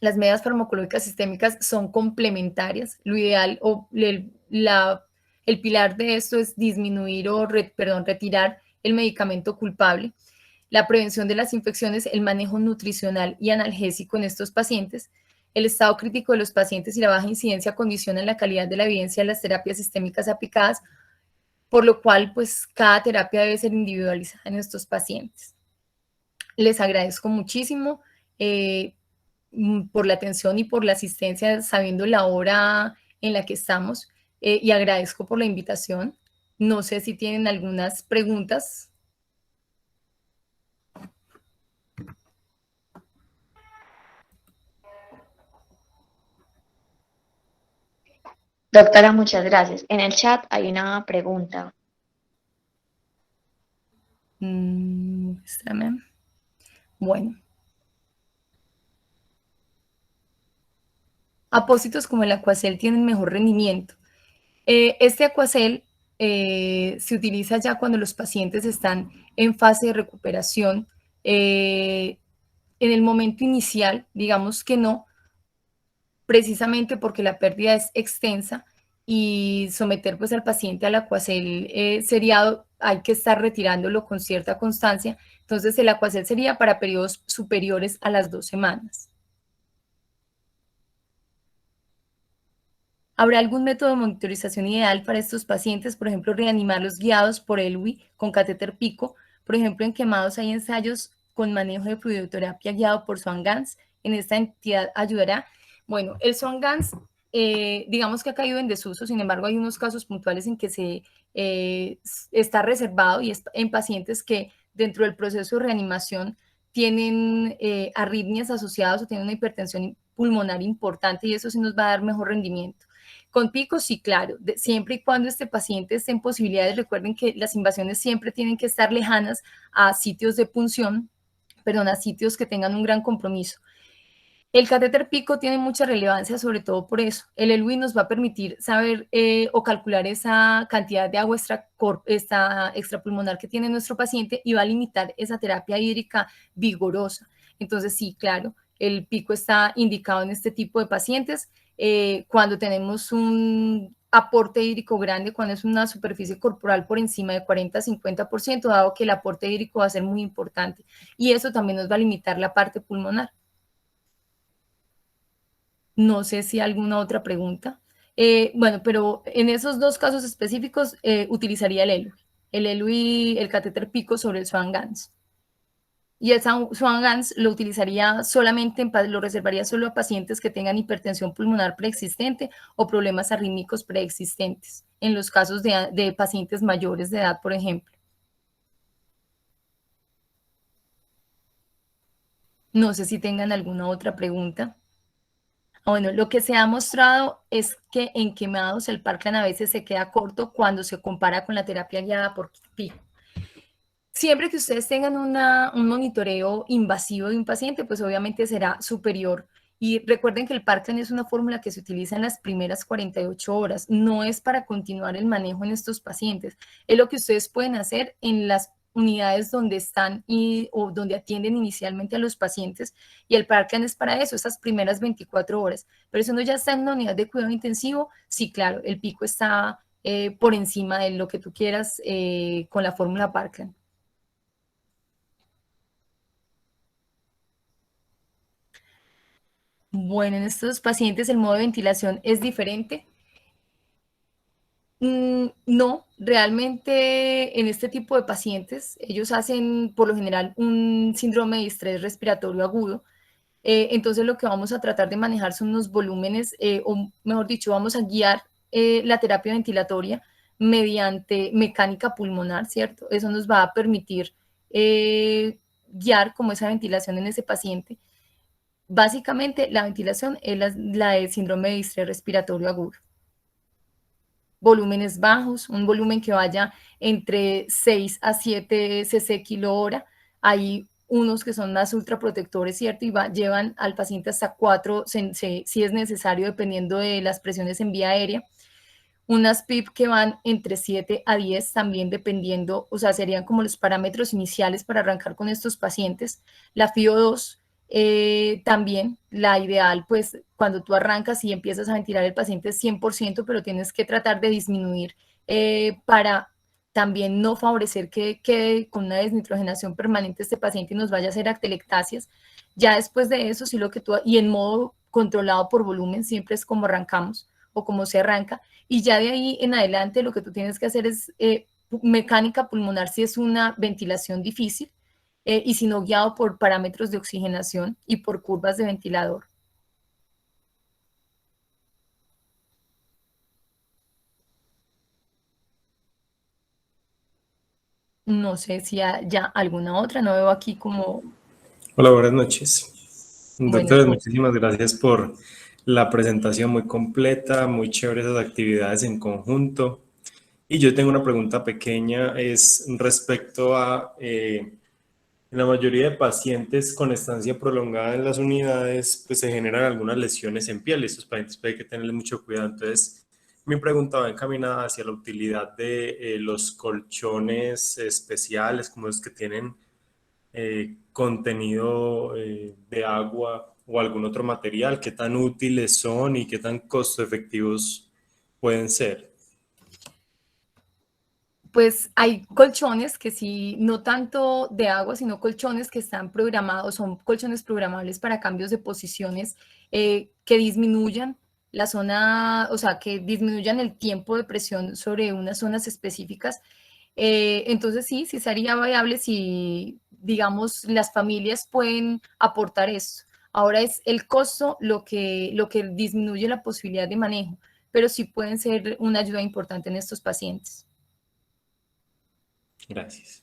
Las medidas farmacológicas sistémicas son complementarias. Lo ideal o el pilar de esto es disminuir o retirar el medicamento culpable. La prevención de las infecciones, el manejo nutricional y analgésico en estos pacientes. El estado crítico de los pacientes y la baja incidencia condicionan la calidad de la evidencia de las terapias sistémicas aplicadas, por lo cual, pues, cada terapia debe ser individualizada en estos pacientes. Les agradezco muchísimo por la atención y por la asistencia, sabiendo la hora en la que estamos, y agradezco por la invitación. No sé si tienen algunas preguntas. Doctora, muchas gracias. En el chat hay una pregunta. Muéstrame. Bueno. Apósitos como el Aquacel tienen mejor rendimiento. Este Aquacel se utiliza ya cuando los pacientes están en fase de recuperación. En el momento inicial, digamos que no, precisamente porque la pérdida es extensa, y someter pues al paciente al Aquacel seriado, hay que estar retirándolo con cierta constancia. Entonces el Aquacel sería para periodos superiores a las 2 semanas. ¿Habrá algún método de monitorización ideal para estos pacientes? Por ejemplo, reanimarlos guiados por ELWI con catéter pico. Por ejemplo, en quemados hay ensayos con manejo de fluidoterapia guiado por Swan-Ganz. En esta entidad ayudará. Bueno, el Swan-Ganz, digamos que ha caído en desuso. Sin embargo, hay unos casos puntuales en que se está reservado, y es en pacientes que dentro del proceso de reanimación tienen arritmias asociadas o tienen una hipertensión pulmonar importante, y eso sí nos va a dar mejor rendimiento. Con picos, sí, claro, siempre y cuando este paciente esté en posibilidades. Recuerden que las invasiones siempre tienen que estar lejanas a sitios de punción, perdón, a sitios que tengan un gran compromiso. El catéter pico tiene mucha relevancia, sobre todo por eso. El ELWI nos va a permitir saber o calcular esa cantidad de agua extrapulmonar que tiene nuestro paciente, y va a limitar esa terapia hídrica vigorosa. Entonces, sí, claro, el pico está indicado en este tipo de pacientes cuando tenemos un aporte hídrico grande, cuando es una superficie corporal por encima de 40-50%, dado que el aporte hídrico va a ser muy importante, y eso también nos va a limitar la parte pulmonar. No sé si alguna otra pregunta. Bueno, pero en esos dos casos específicos utilizaría el ELWI, el catéter pico sobre el Swan-Ganz. Y el Swan-Ganz lo utilizaría solamente, lo reservaría solo a pacientes que tengan hipertensión pulmonar preexistente o problemas arrítmicos preexistentes, en los casos de pacientes mayores de edad, por ejemplo. No sé si tengan alguna otra pregunta. Bueno, lo que se ha mostrado es que en quemados el Parkland a veces se queda corto cuando se compara con la terapia guiada por pico. Siempre que ustedes tengan un monitoreo invasivo de un paciente, pues obviamente será superior. Y recuerden que el Parkland es una fórmula que se utiliza en las primeras 48 horas. No es para continuar el manejo en estos pacientes. Es lo que ustedes pueden hacer en las unidades donde están o donde atienden inicialmente a los pacientes, y el Parkland es para eso, esas primeras 24 horas. Pero si uno ya está en una unidad de cuidado intensivo, sí, claro, el pico está por encima de lo que tú quieras con la fórmula Parkland. Bueno, en estos pacientes el modo de ventilación es diferente. No, realmente en este tipo de pacientes ellos hacen por lo general un síndrome de estrés respiratorio agudo. Entonces lo que vamos a tratar de manejar son unos volúmenes, o mejor dicho, vamos a guiar la terapia ventilatoria mediante mecánica pulmonar, ¿cierto? Eso nos va a permitir guiar como esa ventilación en ese paciente. Básicamente, la ventilación es la de síndrome de distrés respiratorio agudo. Volúmenes bajos, un volumen que vaya entre 6 a 7 cc kilo hora. Hay unos que son más ultraprotectores, ¿cierto? Y llevan al paciente hasta 4 si es necesario, dependiendo de las presiones en vía aérea. Unas PIP que van entre 7 a 10 también dependiendo, o sea, serían como los parámetros iniciales para arrancar con estos pacientes. La FIO2 también, la ideal, pues cuando tú arrancas y empiezas a ventilar el paciente es 100%, pero tienes que tratar de disminuir para también no favorecer que quede con una desnitrogenación permanente este paciente y nos vaya a hacer atelectasias. Ya después de eso, sí lo que tú, y en modo controlado por volumen, siempre es como arrancamos o como se arranca, y ya de ahí en adelante lo que tú tienes que hacer es mecánica pulmonar si es una ventilación difícil, y si no guiado por parámetros de oxigenación y por curvas de ventilador. No sé si ya alguna otra, no veo aquí como... Hola, buenas noches. Buenas Doctores, noches. muchísimas gracias por la presentación muy completa, muy chévere esas actividades en conjunto. Y yo tengo una pregunta pequeña, es respecto a en la mayoría de pacientes con estancia prolongada en las unidades, pues se generan algunas lesiones en piel. Estos pacientes pues, hay que tenerle mucho cuidado. Entonces, mi pregunta va encaminada hacia la utilidad de los colchones especiales, como los que tienen contenido de agua o algún otro material, qué tan útiles son y qué tan costo efectivos pueden ser. Pues hay colchones que sí, no tanto de agua, sino colchones que están programados, son colchones programables para cambios de posiciones que disminuyan la zona, o sea, que disminuyan el tiempo de presión sobre unas zonas específicas. Entonces sí, sí sería viable si, digamos, las familias pueden aportar esto. Ahora es el costo lo que disminuye la posibilidad de manejo, pero sí pueden ser una ayuda importante en estos pacientes. Gracias.